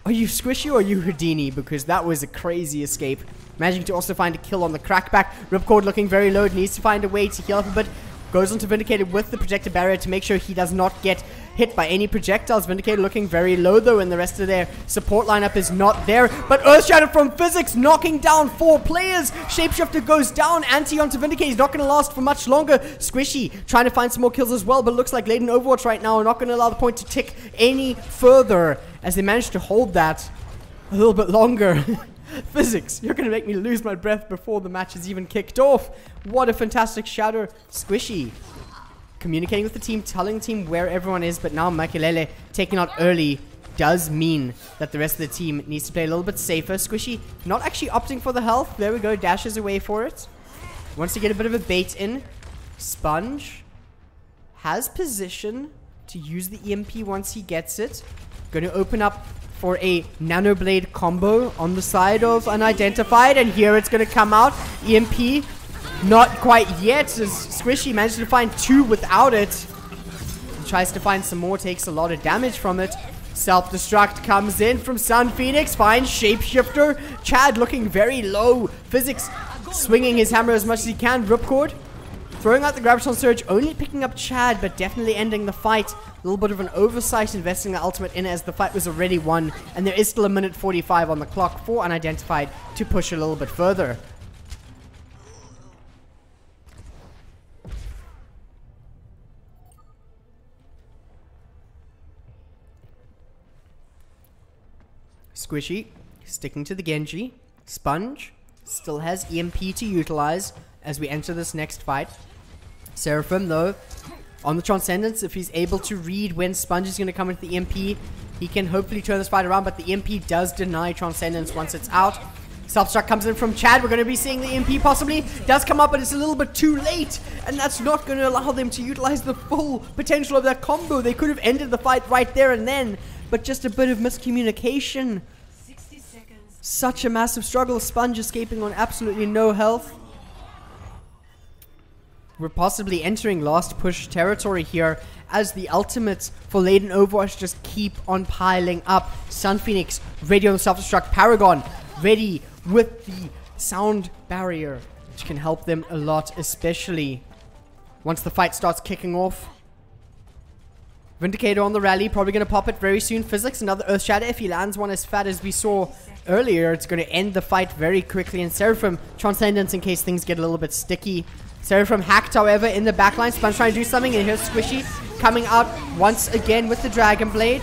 S1: Are you Squishy or are you Houdini? Because that was a crazy escape. Managing to also find a kill on the crackback. Ripcord looking very low. Needs to find a way to heal up, but Goes onto Vindicator with the projector barrier to make sure he does not get hit by any projectiles. Vindicator looking very low though, and the rest of their support lineup is not there. But Earthshatter from Physics knocking down 4 players. Shapeshifter goes down. Anti onto Vindicator. He's not going to last for much longer. Squishy trying to find some more kills as well, but it looks like Ladon Overwatch right now are not going to allow the point to tick any further as they managed to hold that a little bit longer. Physics, you're going to make me lose my breath before the match is even kicked off. What a fantastic shatter. Squishy communicating with the team, telling the team where everyone is, but now Makelele taking out early does mean that the rest of the team needs to play a little bit safer. Squishy not actually opting for the health. There we go, dashes away for it. Wants to get a bit of a bait in. Sponge has position to use the EMP once he gets it. Going to open up for a Nanoblade combo on the side of Unidentified, and here it's going to come out. EMP, not quite yet, as Squishy managed to find 2 without it. He tries to find some more, takes a lot of damage from it. Self-destruct comes in from Sun Phoenix, finds Shapeshifter. Chad looking very low. Physics swinging his hammer as much as he can. Ripcord throwing out the Graviton Surge, only picking up Chad, but definitely ending the fight. A little bit of an oversight investing the ultimate in as the fight was already won, and there is still 1:45 on the clock for Unidentified to push it a little bit further. Squishy sticking to the Genji. Sponge still has EMP to utilize as we enter this next fight. Seraphim though on the Transcendence, if he's able to read when Sponge is going to come with the EMP, he can hopefully turn this fight around, but the EMP does deny Transcendence once it's out. Self-destruct comes in from Chad. We're going to be seeing the EMP possibly. Does come up, but it's a little bit too late, and that's not going to allow them to utilize the full potential of that combo. They could have ended the fight right there and then, but just a bit of miscommunication.
S2: 60 seconds.
S1: Such a massive struggle. Sponge escaping on absolutely no health. We're possibly entering last push territory here as the ultimates for Ladon Overwatch just keep on piling up. Sun Phoenix ready on the self-destruct. Paragon ready with the sound barrier, which can help them a lot, especially once the fight starts kicking off. Vindicator on the rally, probably going to pop it very soon. Physics, another Earthshatter. If he lands one as fat as we saw earlier, it's going to end the fight very quickly. And Seraphim, Transcendence in case things get a little bit sticky. Seraphim hacked, however, in the backline. Sponge trying to do something, and here's Squishy coming out once again with the Dragon Blade.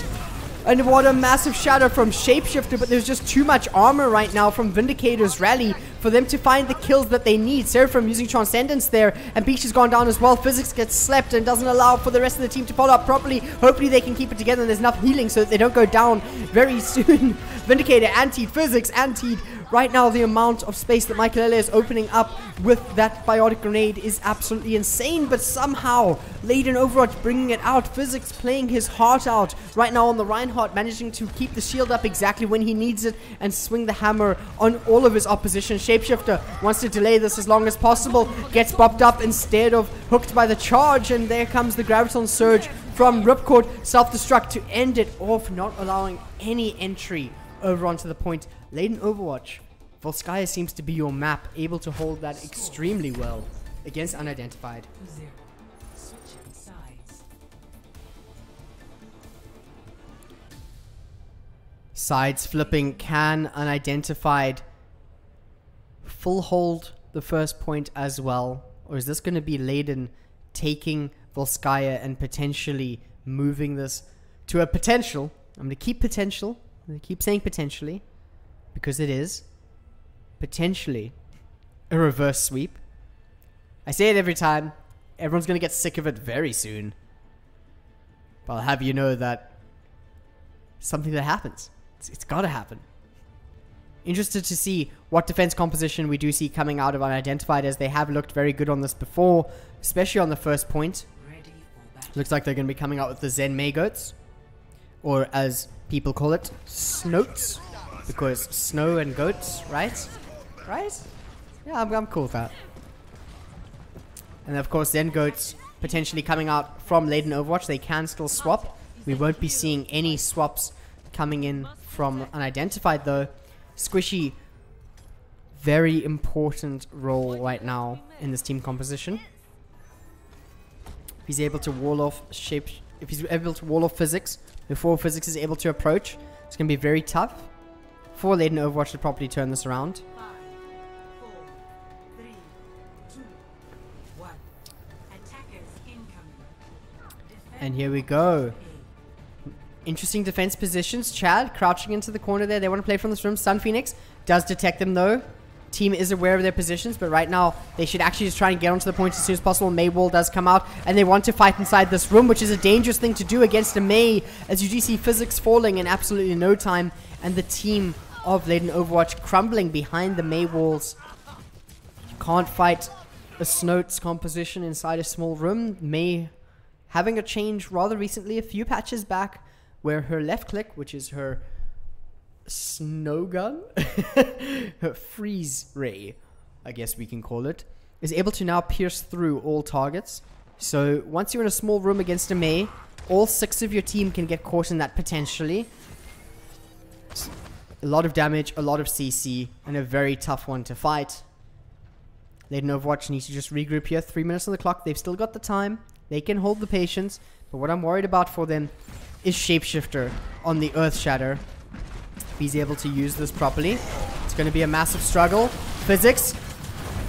S1: And what a massive shatter from Shapeshifter, but there's just too much armor right now from Vindicator's rally for them to find the kills that they need. Seraphim using Transcendence there, and Beach has gone down as well. Physics gets slept and doesn't allow for the rest of the team to follow up properly. Hopefully they can keep it together and there's enough healing so that they don't go down very soon. Vindicator antied, Physics antied. Right now, the amount of space that Makelele is opening up with that biotic grenade is absolutely insane, but somehow, Ladon Overwatch bringing it out. Physics playing his heart out right now on the Reinhardt, managing to keep the shield up exactly when he needs it and swing the hammer on all of his opposition. Shapeshifter wants to delay this as long as possible, gets bopped up instead of hooked by the charge, and there comes the Graviton Surge from Ripcord. Self-destruct to end it off, not allowing any entry over onto the point. Ladon Overwatch, Volskaya seems to be your map, able to hold that extremely well against Unidentified.
S2: 0. Switching sides.
S1: Sides flipping, can Unidentified full hold the first point as well? Or is this going to be Ladon taking Volskaya and potentially moving this to a potential? I'm going to keep potential. I'm going to keep saying potentially, because it is potentially a reverse sweep. I say it every time. Everyone's going to get sick of it very soon. But I'll have you know that something that happens. It's got to happen. Interested to see what defense composition we do see coming out of Unidentified, as they have looked very good on this before, especially on the first point.
S2: Ready for battle.
S1: Looks like they're going to be coming out with the Zen Maygoats, or as people call it, Snoats, because snow and goats, right? Right? Yeah, I'm cool with that. And of course, Zen Goats potentially coming out from Ladon Overwatch. They can still swap. We won't be seeing any swaps coming in from Unidentified though. Squishy, very important role right now in this team composition. he's able to wall off if he's able to wall off physics before physics is able to approach, it's going to be very tough for Ladon Overwatch to properly turn this around.
S2: 5, 4, 3, 2, 1. Attackers incoming.
S1: And here we go. Interesting defense positions. Chad crouching into the corner there. They want to play from this room. Sun Phoenix does detect them though. Team is aware of their positions, but right now they should actually just try and get onto the point as soon as possible. Maywall does come out, and they want to fight inside this room, which is a dangerous thing to do against a May, as you do see physics falling in absolutely no time, and the team of Ladon Overwatch crumbling behind the May walls. You can't fight a Snote's composition inside a small room. May having a change rather recently, a few patches back, where her left click, which is her snow gun, her freeze ray, I guess we can call it, is able to now pierce through all targets. So once you're in a small room against a Mei, all 6 of your team can get caught in that potentially. A lot of damage, a lot of CC, and a very tough one to fight. Ladon Overwatch needs to just regroup here. 3 minutes on the clock. They've still got the time. They can hold the patience. But what I'm worried about for them is Shapeshifter on the Earth Shatter. If he's able to use this properly, it's going to be a massive struggle. Physics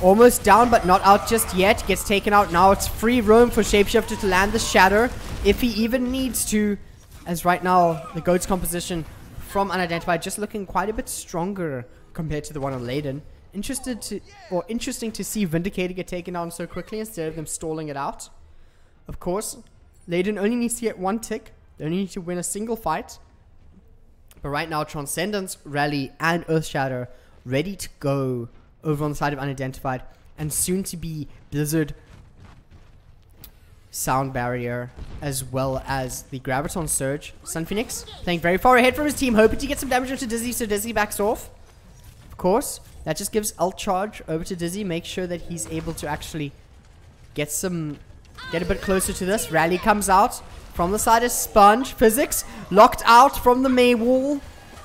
S1: almost down, but not out just yet. Gets taken out now. It's free roam for Shapeshifter to land the Shatter, if he even needs to. As right now, the Goat's composition from Unidentified just looking quite a bit stronger compared to the one on Ladon. Interesting to see Vindicator get taken down so quickly instead of them stalling it out. Of course, Ladon only needs to get 1 tick. They only need to win a single fight. But right now, Transcendence, Rally, and Earthshatter ready to go over on the side of Unidentified. And soon to be Blizzard, Sound Barrier, as well as the Graviton Surge. Sun Phoenix playing very far ahead from his team, hoping to get some damage onto Dizzy, so Dizzy backs off. Of course, that just gives ult charge over to Dizzy. Make sure that he's able to actually get a bit closer to this. Rally comes out from the side of Sponge. Physics locked out from the Mei wall.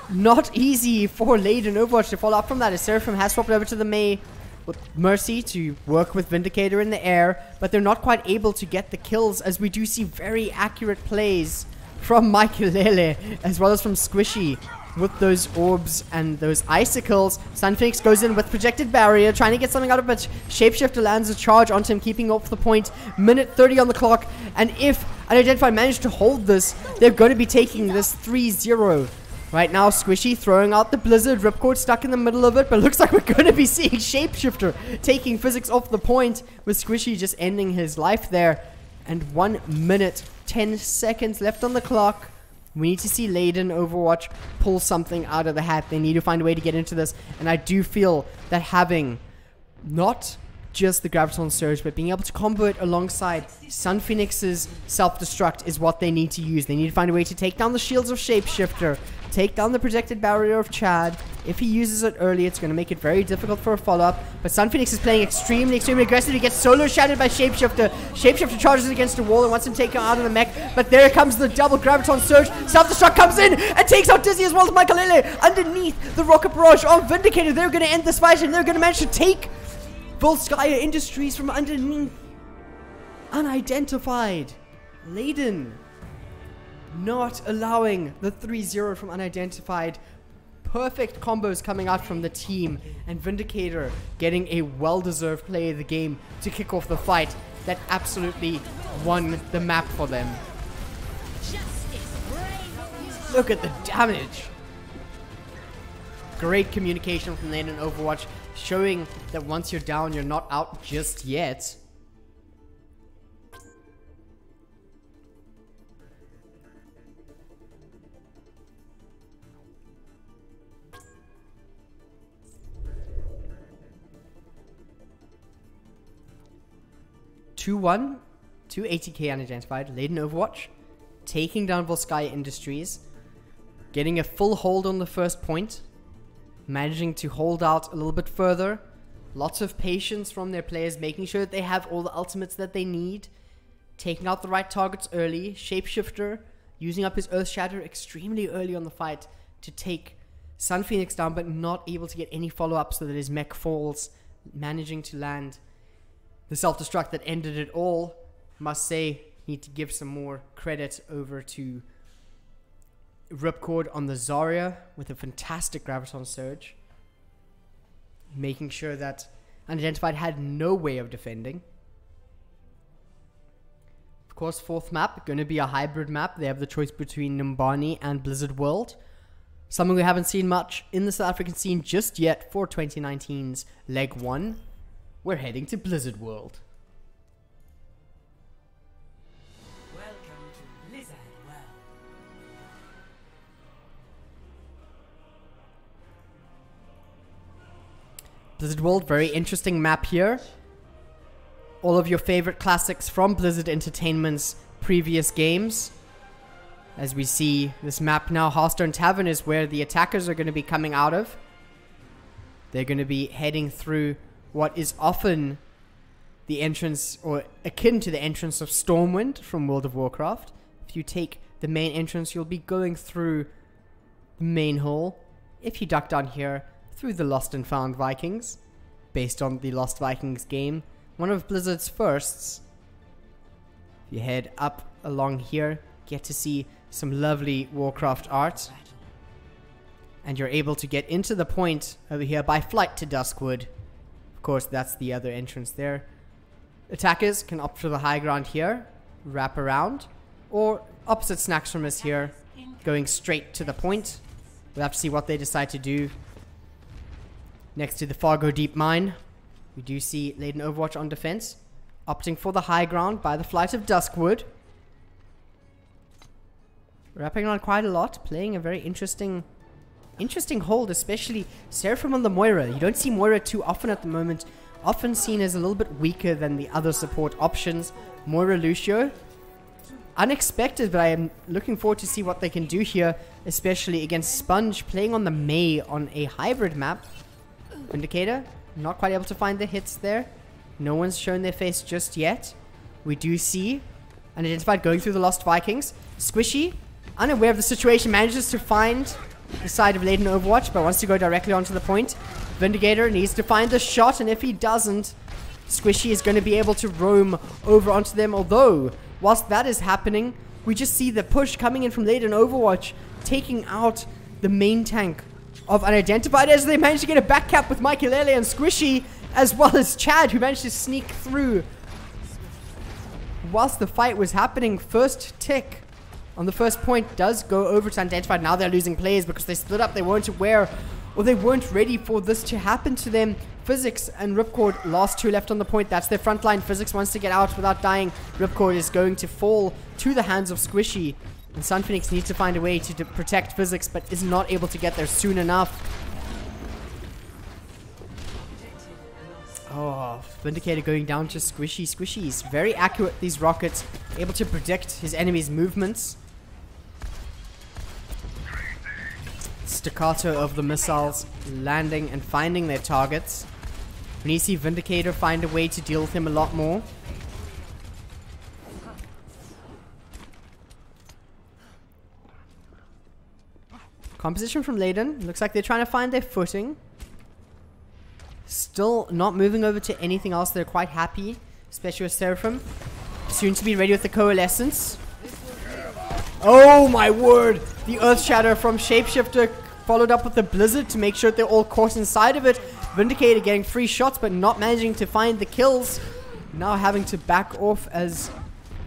S1: Not easy for Ladon Overwatch to follow up from that. As Seraphim has swapped over to the Mei with Mercy to work with Vindicator in the air, but they're not quite able to get the kills, as we do see very accurate plays from Michaelele as well as from Squishy with those orbs and those icicles. Sun Phoenix goes in with projected barrier, trying to get something out of it. Shapeshifter lands a charge onto him, keeping off the point. Minute 30 on the clock, and if Unidentified manage to hold this, they're going to be taking this 3-0. Right now, Squishy throwing out the Blizzard. Ripcord stuck in the middle of it, but looks like we're going to be seeing Shapeshifter taking physics off the point, with Squishy just ending his life there. And 1 minute, 10 seconds left on the clock. We need to see Ladon Overwatch pull something out of the hat. They need to find a way to get into this. And I do feel that having not just the Graviton Surge, but being able to combo it alongside Sun Phoenix's self-destruct is what they need to use. They need to find a way to take down the shields of Shapeshifter, take down the protected barrier of Chad. If he uses it early, it's going to make it very difficult for a follow-up. But Sun Phoenix is playing extremely aggressive. He gets solo shattered by Shapeshifter. Shapeshifter charges against the wall and wants him taken out of the mech. But there comes the double Graviton Surge. Self-destruct comes in and takes out Dizzy as well as Michaelele underneath the Rocket Barrage of Vindicator. They're going to end this fight, and they're going to manage to take Volskaya Industries from underneath. Unidentified. Ladon not allowing the 3-0 from Unidentified. Perfect combos coming out from the team, and Vindicator getting a well-deserved play of the game to kick off the fight that absolutely won the map for them. Look at the damage. Great communication from Ladon Overwatch, showing that once you're down, you're not out just yet. (2-1) to ATK Unidentified. Ladon Overwatch taking down Volskaya Industries, getting a full hold on the first point, managing to hold out a little bit further. Lots of patience from their players, making sure that they have all the ultimates that they need, taking out the right targets early. Shapeshifter using up his Earth Shatter extremely early on the fight to take Sun Phoenix down, but not able to get any follow-up so that his mech falls, managing to land the self-destruct that ended it all. Must say, need to give some more credit over to Ripcord on the Zarya with a fantastic Graviton Surge. Making sure that Unidentified had no way of defending. Of course, fourth map, going to be a hybrid map. They have the choice between Numbani and Blizzard World. Something we haven't seen much in the South African scene just yet for 2019's Leg1. We're heading to Blizzard World.
S2: Welcome to Blizzard World.
S1: Blizzard World, very interesting map here. All of your favorite classics from Blizzard Entertainment's previous games. As we see this map now, Hearthstone Tavern is where the attackers are going to be coming out of. They're going to be heading through what is often the entrance, or akin to the entrance of Stormwind from World of Warcraft. If you take the main entrance, you'll be going through the main hall. If you duck down here, through the Lost and Found Vikings, based on the Lost Vikings game, one of Blizzard's firsts. If you head up along here, get to see some lovely Warcraft art, and you're able to get into the point over here by flight to Duskwood. Of course, that's the other entrance there. Attackers can opt for the high ground here, wrap around, or opposite snacks from us here, going straight to the point. We'll have to see what they decide to do. Next to the Fargo Deep Mine, we do see Ladon Overwatch on defense, opting for the high ground by the flight of Duskwood. Wrapping around quite a lot, playing a very interesting hold, especially Seraphim on the Moira. You don't see Moira too often at the moment, often seen as a little bit weaker than the other support options. Moira Lucio, unexpected, but I am looking forward to see what they can do here, especially against Sponge, playing on the Mei on a hybrid map. Vindicator, not quite able to find the hits there. No one's shown their face just yet. We do see Unidentified going through the Lost Vikings. Squishy, unaware of the situation, manages to find the side of Ladon Overwatch, but wants to go directly onto the point. Vindicator needs to find the shot, and if he doesn't, Squishy is going to be able to roam over onto them. Although, whilst that is happening, we just see the push coming in from Ladon Overwatch, taking out the main tank of Unidentified as they manage to get a back cap with Michaelele and Squishy, as well as Chad, who managed to sneak through whilst the fight was happening. First tick on the first point does go over to Unidentified. Now they're losing players because they split up. They weren't aware, or they weren't ready for this to happen to them. Physics and Ripcord, last two left on the point. That's their front line. Physics wants to get out without dying. Ripcord is going to fall to the hands of Squishy. And Sun Phoenix needs to find a way to protect Physics, but is not able to get there soon enough. Oh, Vindicator going down to Squishy. Squishy's very accurate, these rockets, able to predict his enemy's movements. Staccato of the missiles landing and finding their targets. We need to see Vindicator find a way to deal with him a lot more. Composition from Ladon. Looks like they're trying to find their footing. Still not moving over to anything else. They're quite happy, especially with Seraphim. Soon to be ready with the Coalescence. Oh my word! The Earth Shatter from Shapeshifter, followed up with the Blizzard to make sure they're all caught inside of it. Vindicator getting free shots but not managing to find the kills. Now having to back off, as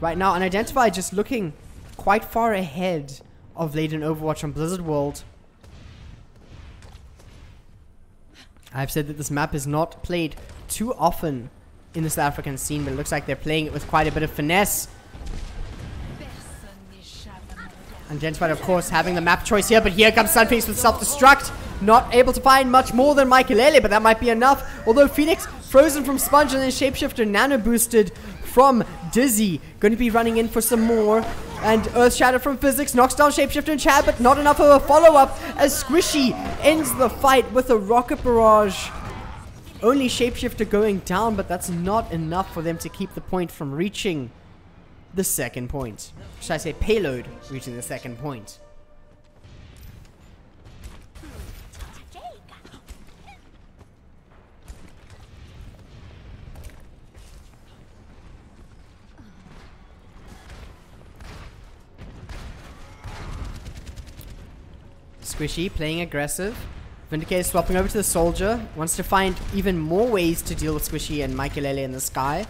S1: right now Unidentified just looking quite far ahead of Ladon Overwatch on Blizzard World. I've said that this map is not played too often in the South African scene, but it looks like they're playing it with quite a bit of finesse. Unidentified, of course, having the map choice here, but here comes Sun Phoenix with self-destruct. Not able to find much more than Michaelele, but that might be enough. Although Phoenix, frozen from Sponge, and then Shapeshifter nano boosted from Dizzy. Going to be running in for some more. And Earth Shatter from Physics knocks down Shapeshifter and Chad, but not enough of a follow-up as Squishy ends the fight with a rocket barrage. Only Shapeshifter going down, but that's not enough for them to keep the point from reaching the second point. Should I say payload reaching the second point. Squishy playing aggressive. Vindicator swapping over to the soldier. Wants to find even more ways to deal with Squishy and Michaelele in the sky.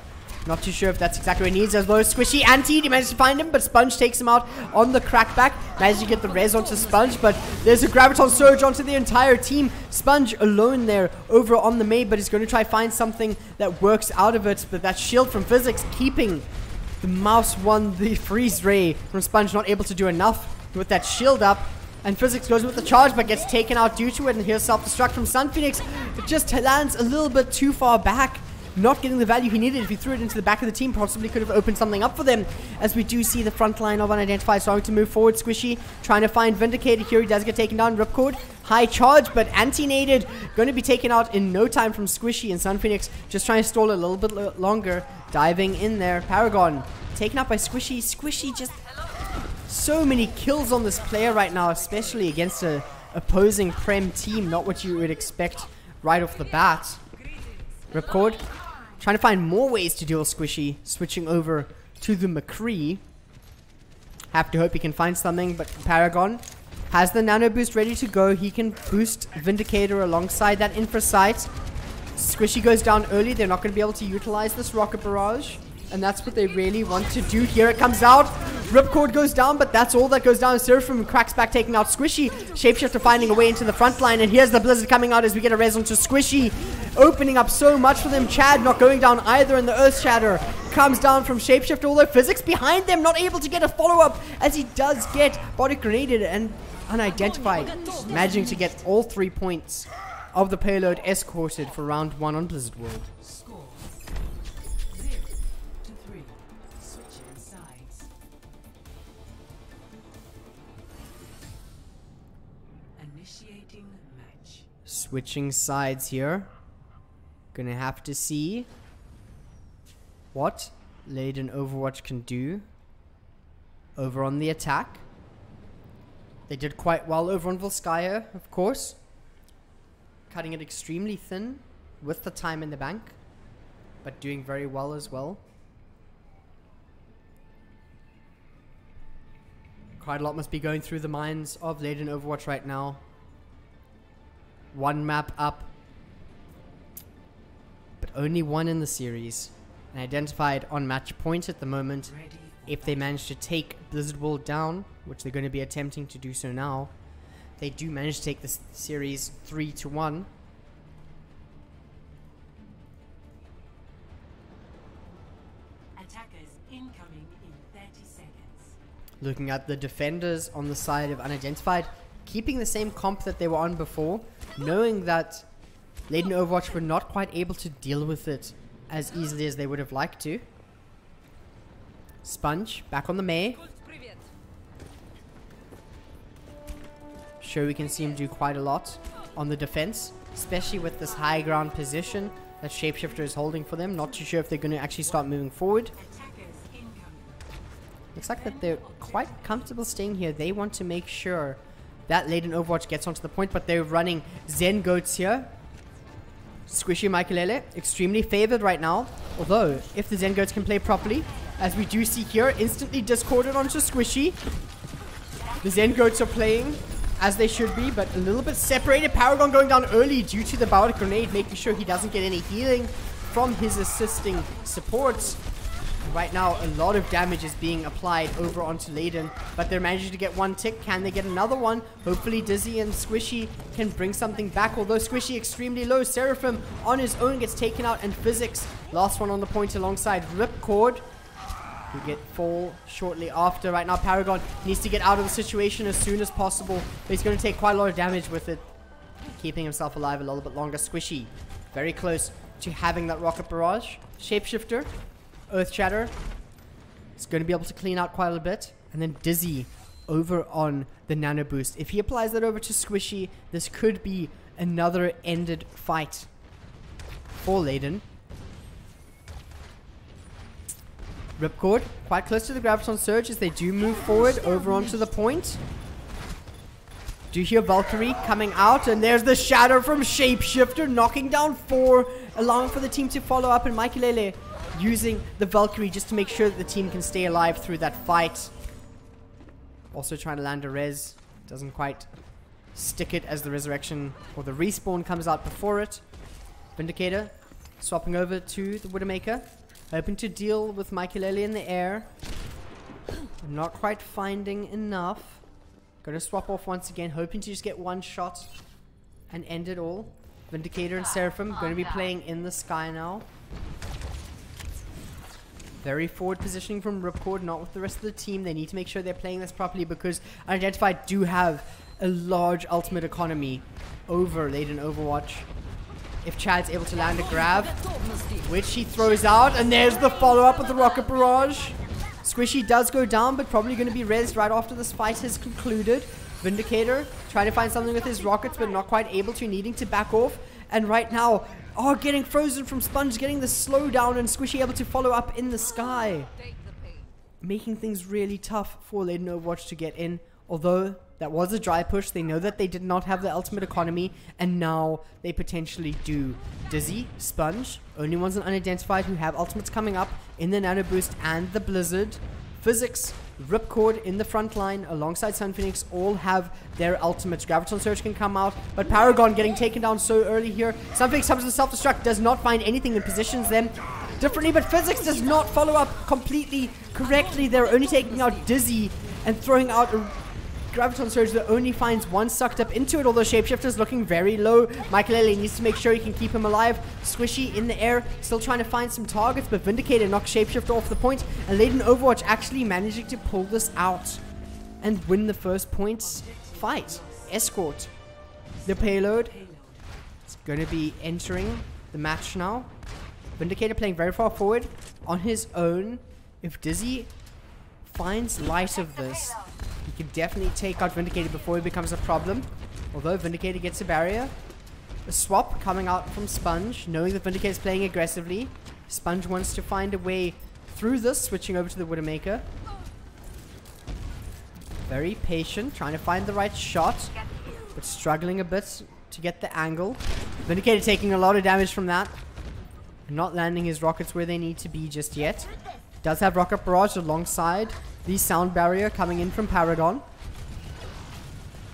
S1: Not too sure if that's exactly what he needs. As well as Squishy anti, he managed to find him, but Sponge takes him out on the crackback. Managed to get the res onto Sponge, but there's a Graviton Surge onto the entire team. Sponge alone there over on the Maid, but he's going to try find something that works out of it. But that shield from Physics keeping the mouse won the freeze ray from Sponge, not able to do enough with that shield up. And Physics goes with the charge, but gets taken out due to it. And here's self-destruct from Sun Phoenix. It just lands a little bit too far back. Not getting the value he needed. If he threw it into the back of the team, possibly could have opened something up for them. As we do see the front line of Unidentified starting to move forward. Squishy trying to find Vindicator here. He does get taken down. Ripcord, high charge, but anti-naded. Going to be taken out in no time from Squishy. And Sun Phoenix just trying to stall a little bit longer. Diving in there. Paragon taken out by Squishy. Squishy just... so many kills on this player right now, especially against a opposing Prem team. Not what you would expect right off the bat. Ripcord trying to find more ways to deal with Squishy. Switching over to the McCree. Have to hope he can find something, but Paragon has the nano boost ready to go. He can boost Vindicator alongside that infra site. Squishy goes down early. They're not going to be able to utilize this rocket barrage. And that's what they really want to do. Here it comes out. Ripcord goes down, but that's all that goes down. Seraphim cracks back, taking out Squishy. Shapeshifter finding a way into the front line. And here's the Blizzard coming out as we get a res onto Squishy. Opening up so much for them. Chad not going down either. And the Earth Shatter comes down from Shapeshifter. Although Physics behind them, not able to get a follow-up. As he does get body grenaded and Unidentified. Managing to get all 3 points of the payload escorted for round 1 on Blizzard World. Switching sides here. Gonna have to see what Ladon Overwatch can do over on the attack. They did quite well over on Volskaya, of course. Cutting it extremely thin with the time in the bank, but doing very well as well. Quite a lot must be going through the minds of Ladon Overwatch right now. One map up, but only one in the series. And Identified on match point at the moment. If they manage to take Blizzard World down, which they're going to be attempting to do so now, they do manage to take this series 3-1.
S2: Attackers incoming in 30 seconds.
S1: Looking at the defenders on the side of Unidentified, keeping the same comp that they were on before, knowing that Ladon Overwatch were not quite able to deal with it as easily as they would have liked to. Sponge back on the May. Sure, we can see him do quite a lot on the defense, especially with this high ground position that Shapeshifter is holding for them. Not too sure if they're going to actually start moving forward. Looks like that they're quite comfortable staying here. They want to make sure that Ladon Overwatch gets onto the point, but they're running Zen Goats here. Squishy Michaelele, extremely favored right now. Although, if the Zen Goats can play properly, as we do see here, instantly discorded onto Squishy. The Zen Goats are playing as they should be, but a little bit separated. Paragon going down early due to the Biotic Grenade, making sure he doesn't get any healing from his assisting supports. Right now, a lot of damage is being applied over onto Ladon, but they're managing to get one tick. Can they get another one? Hopefully Dizzy and Squishy can bring something back, although Squishy extremely low. Seraphim on his own gets taken out, and Physics, last one on the point alongside Ripcord, who get fall shortly after. Right now, Paragon needs to get out of the situation as soon as possible, but he's going to take quite a lot of damage with it, keeping himself alive a little bit longer. Squishy, very close to having that rocket barrage. Shapeshifter, Earth Shatter, is going to be able to clean out quite a bit. And then Dizzy over on the Nano Boost. If he applies that over to Squishy, this could be another ended fight for Ladon. Ripcord, quite close to the Graviton Surge as they do move forward over onto the point. Do hear Valkyrie coming out, and there's the Shatter from Shapeshifter, knocking down 4, allowing for the team to follow up, and Michaelele using the Valkyrie just to make sure that the team can stay alive through that fight. Also trying to land a res. Doesn't quite stick it as the resurrection or the respawn comes out before it. Vindicator swapping over to the Widowmaker, hoping to deal with Michaelele in the air. I'm not quite finding enough. Gonna swap off once again, hoping to just get one shot and end it all. Vindicator and Seraphim going to be playing in the sky now. Very forward positioning from Ripcord, not with the rest of the team. They need to make sure they're playing this properly because Unidentified do have a large ultimate economy over Ladon Overwatch. If Chad's able to land a grab, which he throws out, and there's the follow-up with the rocket barrage. Squishy does go down, but probably going to be rezzed right after this fight has concluded. Vindicator trying to find something with his rockets, but not quite able to, needing to back off. And right now, getting frozen from Sponge, getting the slowdown, and Squishy able to follow up in the sky. Making things really tough for Ladon Overwatch to get in. Although that was a dry push, they know that they did not have the ultimate economy, and now they potentially do. Dizzy, Sponge, only ones on Unidentified who have ultimates coming up in the Nano Boost and the Blizzard. Physics, Ripcord in the front line alongside Sunphoenix all have their ultimates. Graviton Surge can come out, but Paragon getting taken down so early here. Sunphoenix comes to self-destruct, does not find anything and positions them differently, but Physics does not follow up completely correctly. They're only taking out Dizzy and throwing out a Graviton Surge that only finds one sucked up into it, although Shapeshifter's looking very low. Michaelele needs to make sure he can keep him alive. Squishy in the air, still trying to find some targets, but Vindicator knocks Shapeshifter off the point, and Ladon Overwatch actually managing to pull this out and win the first points fight. Escort the payload. It's going to be entering the match now. Vindicator playing very far forward on his own. If Dizzy finds light of this, he can definitely take out Vindicator before he becomes a problem. Although Vindicator gets a barrier. A swap coming out from Sponge, knowing that Vindicator is playing aggressively. Sponge wants to find a way through this, switching over to the Widowmaker. Very patient, trying to find the right shot, but struggling a bit to get the angle. Vindicator taking a lot of damage from that. Not landing his rockets where they need to be just yet. Does have rocket barrage alongside the sound barrier coming in from Paragon.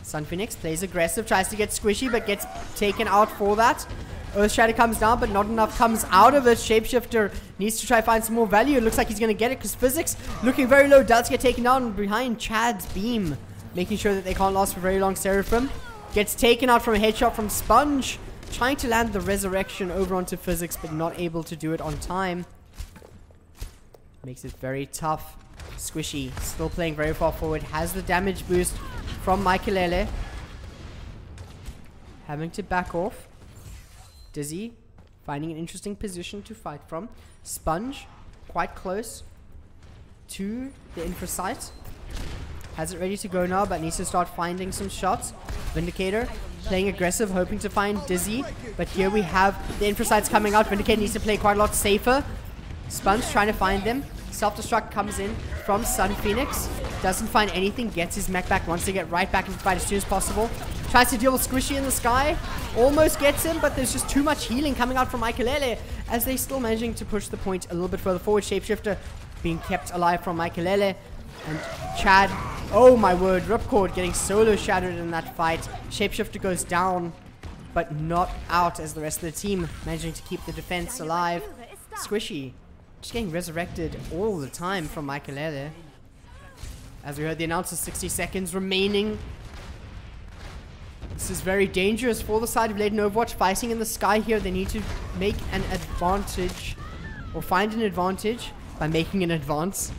S1: Sunphoenix plays aggressive, tries to get Squishy, but gets taken out for that. Earthshatter comes down, but not enough comes out of it. Shapeshifter needs to try to find some more value. It looks like he's going to get it because Physics looking very low. Does get taken down behind Chad's beam, making sure that they can't last for very long. Seraphim gets taken out from a headshot from Sponge, trying to land the resurrection over onto Physics, but not able to do it on time. Makes it very tough. Squishy still playing very far forward, has the damage boost from Michaelele, having to back off. Dizzy finding an interesting position to fight from. Sponge quite close to the infra site, has it ready to go now, but needs to start finding some shots. Vindicator playing aggressive, hoping to find Dizzy, but here we have the infra sites coming out. Vindicator needs to play quite a lot safer. Sponge trying to find them. Self-destruct comes in from Sunphoenix. Doesn't find anything. Gets his mech back. Wants to get right back into the fight as soon as possible. Tries to deal with Squishy in the sky. Almost gets him, but there's just too much healing coming out from Michaelele as they still managing to push the point a little bit further forward. Shapeshifter being kept alive from Michaelele. And Chad, oh my word, Ripcord getting solo shattered in that fight. Shapeshifter goes down, but not out as the rest of the team managing to keep the defense alive. Squishy just getting resurrected all the time from Michaelele. As we heard the announcer, 60 seconds remaining. This is very dangerous for the side of Ladon Overwatch. Fighting in the sky here, they need to make an advantage, or find an advantage by making an advance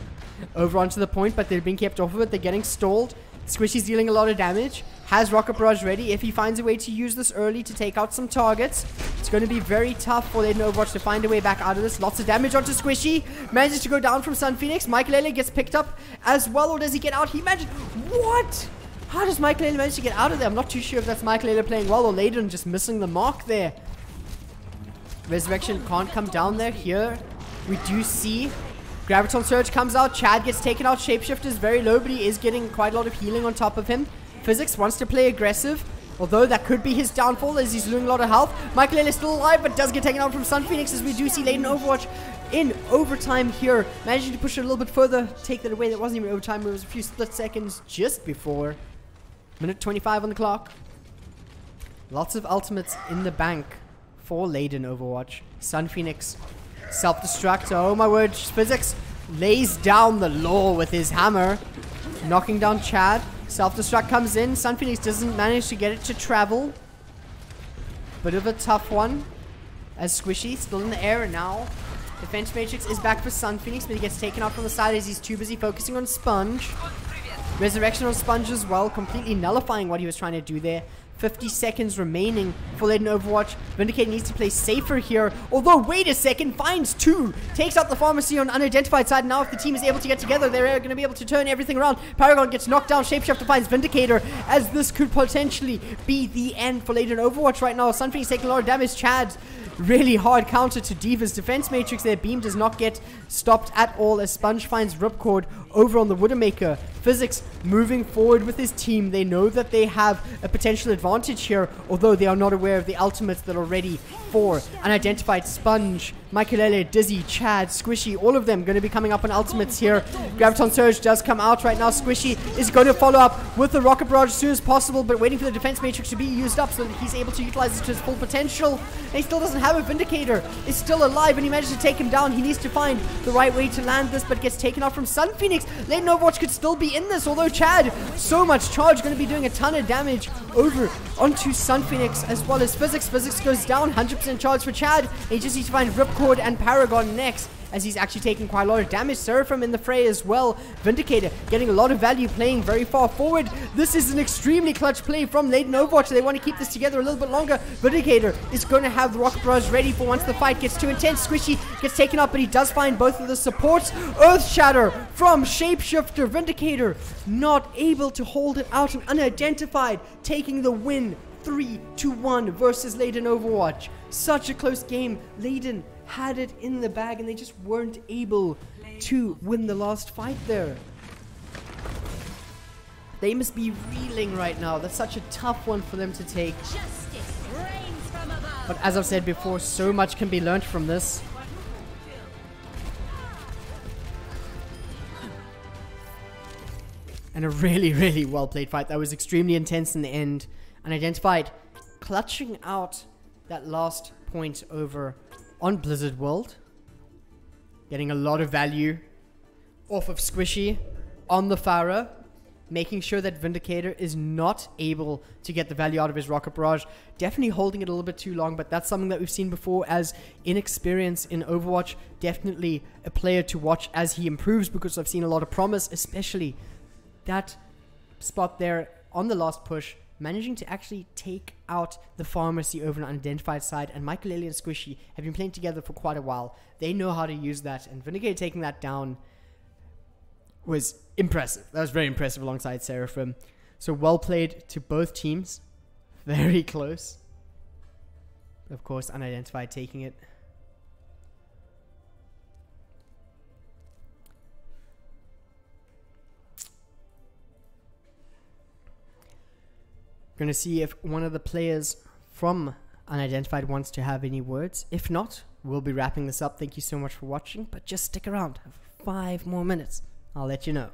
S1: over onto the point, but they're being kept off of it. They're getting stalled. Squishy's dealing a lot of damage. Has Rocket Barrage ready. If he finds a way to use this early to take out some targets, it's going to be very tough for Ladon Overwatch to find a way back out of this. Lots of damage onto Squishy. Manages to go down from Sunphoenix. Michaelele gets picked up as well, or does he get out? He managed... What? How does Michaelele manage to get out of there? I'm not too sure if that's Michaelele playing well or Ladon just missing the mark there. Resurrection can't come down there. Here we do see Graviton Surge comes out. Chad gets taken out. Shapeshifter is very low, but he is getting quite a lot of healing on top of him. Physics wants to play aggressive, although that could be his downfall as he's losing a lot of health. Michaelele is still alive, but does get taken out from Sunphoenix as we do see Ladon Overwatch in overtime here. Managing to push it a little bit further, take that away. That wasn't even overtime. It was a few split seconds just before. Minute 25 on the clock. Lots of ultimates in the bank for Ladon Overwatch. Sun Phoenix, self-destruct. Oh my word, Physics lays down the law with his hammer, knocking down Chad. Self-destruct comes in. Sun Phoenix doesn't manage to get it to travel. Bit of a tough one, as Squishy still in the air now. Defense Matrix is back for Sun Phoenix, but he gets taken out from the side as he's too busy focusing on Sponge. Resurrection on Sponge as well, completely nullifying what he was trying to do there. 50 seconds remaining for Ladon Overwatch. Vindicator needs to play safer here. Although, wait a second, finds two. Takes out the pharmacy on unidentified side. Now if the team is able to get together, they're going to be able to turn everything around. Paragon gets knocked down. Shapeshifter finds Vindicator, as this could potentially be the end for Ladon Overwatch right now. Sun Phoenix taking a lot of damage. Chad, really hard counter to Diva's defense matrix there. Beam does not get stopped at all as Sponge finds Ripcord over on the Widowmaker. Physics moving forward with his team. They know that they have a potential advantage here, although they are not aware of the ultimates that are ready for unidentified. Sponge, Michaelele, Dizzy, Chad, Squishy, all of them going to be coming up on ultimates here. Graviton Surge does come out right now. Squishy is going to follow up with the Rocket Barrage as soon as possible, but waiting for the defense matrix to be used up so that he's able to utilize it to his full potential. And he still doesn't have a Vindicator. Is still alive, and he managed to take him down. He needs to find the right way to land this, but gets taken out from Sun Phoenix. Ladon Overwatch could still be in this, although Chad, so much charge, going to be doing a ton of damage over onto Sun Phoenix as well as Physics. Physics goes down, 100% charge for Chad. He just needs to find Ripcord and Paragon next, as he's actually taking quite a lot of damage. Seraphim in the fray as well. Vindicator getting a lot of value, playing very far forward. This is an extremely clutch play from Ladon Overwatch. They want to keep this together a little bit longer. Vindicator is going to have the Rocket Barrage ready for once the fight gets too intense. Squishy gets taken up, but he does find both of the supports. Earth Shatter from Shapeshifter. Vindicator not able to hold it out, and unidentified taking the win 3-1 versus Ladon Overwatch. Such a close game. Ladon had it in the bag, and they just weren't able to win the last fight there. They must be reeling right now. That's such a tough one for them to take. But as I've said before, so much can be learned from this. And a really, really well played fight. That was extremely intense in the end. Unidentified clutching out that last point over on Blizzard World. Getting a lot of value off of Squishy on the Pharah. Making sure that Vindicator is not able to get the value out of his Rocket Barrage. Definitely holding it a little bit too long, but that's something that we've seen before as inexperience in Overwatch. Definitely a player to watch as he improves, because I've seen a lot of promise, especially that spot there on the last push, managing to actually take out the pharmacy over an unidentified side. And Michaelele and Squishy have been playing together for quite a while. They know how to use that, and Vindicator taking that down was impressive. That was very impressive alongside Seraphim. So well played to both teams. Very close. Of course, unidentified taking it. Going to see if one of the players from Unidentified wants to have any words. If not, we'll be wrapping this up. Thank you so much for watching, but just stick around. 5 more minutes. I'll let you know.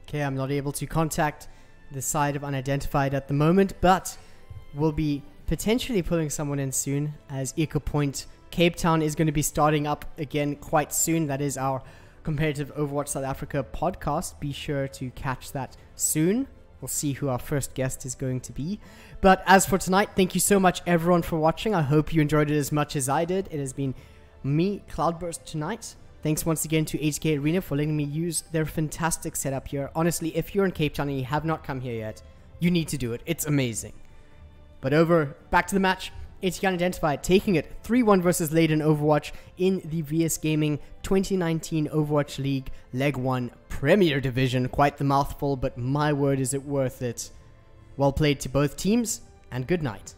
S1: Okay, I'm not able to contact the side of Unidentified at the moment, but we'll be potentially pulling someone in soon, as Eco Point Cape Town is going to be starting up again quite soon. That is our competitive Overwatch South Africa podcast. Be sure to catch that soon. We'll see who our first guest is going to be. But as for tonight, thank you so much everyone for watching. I hope you enjoyed it as much as I did. It has been me, Cloudburst, tonight. Thanks once again to ATK Arena for letting me use their fantastic setup here. Honestly, if you're in Cape Town and you have not come here yet, you need to do it. It's amazing. But back to the match. ATK.unIdentified taking it 3-1 versus Ladon Overwatch in the VSGaming 2019 Overwatch League Leg 1 Premier Division. Quite the mouthful, but my word is it worth it. Well played to both teams, and good night.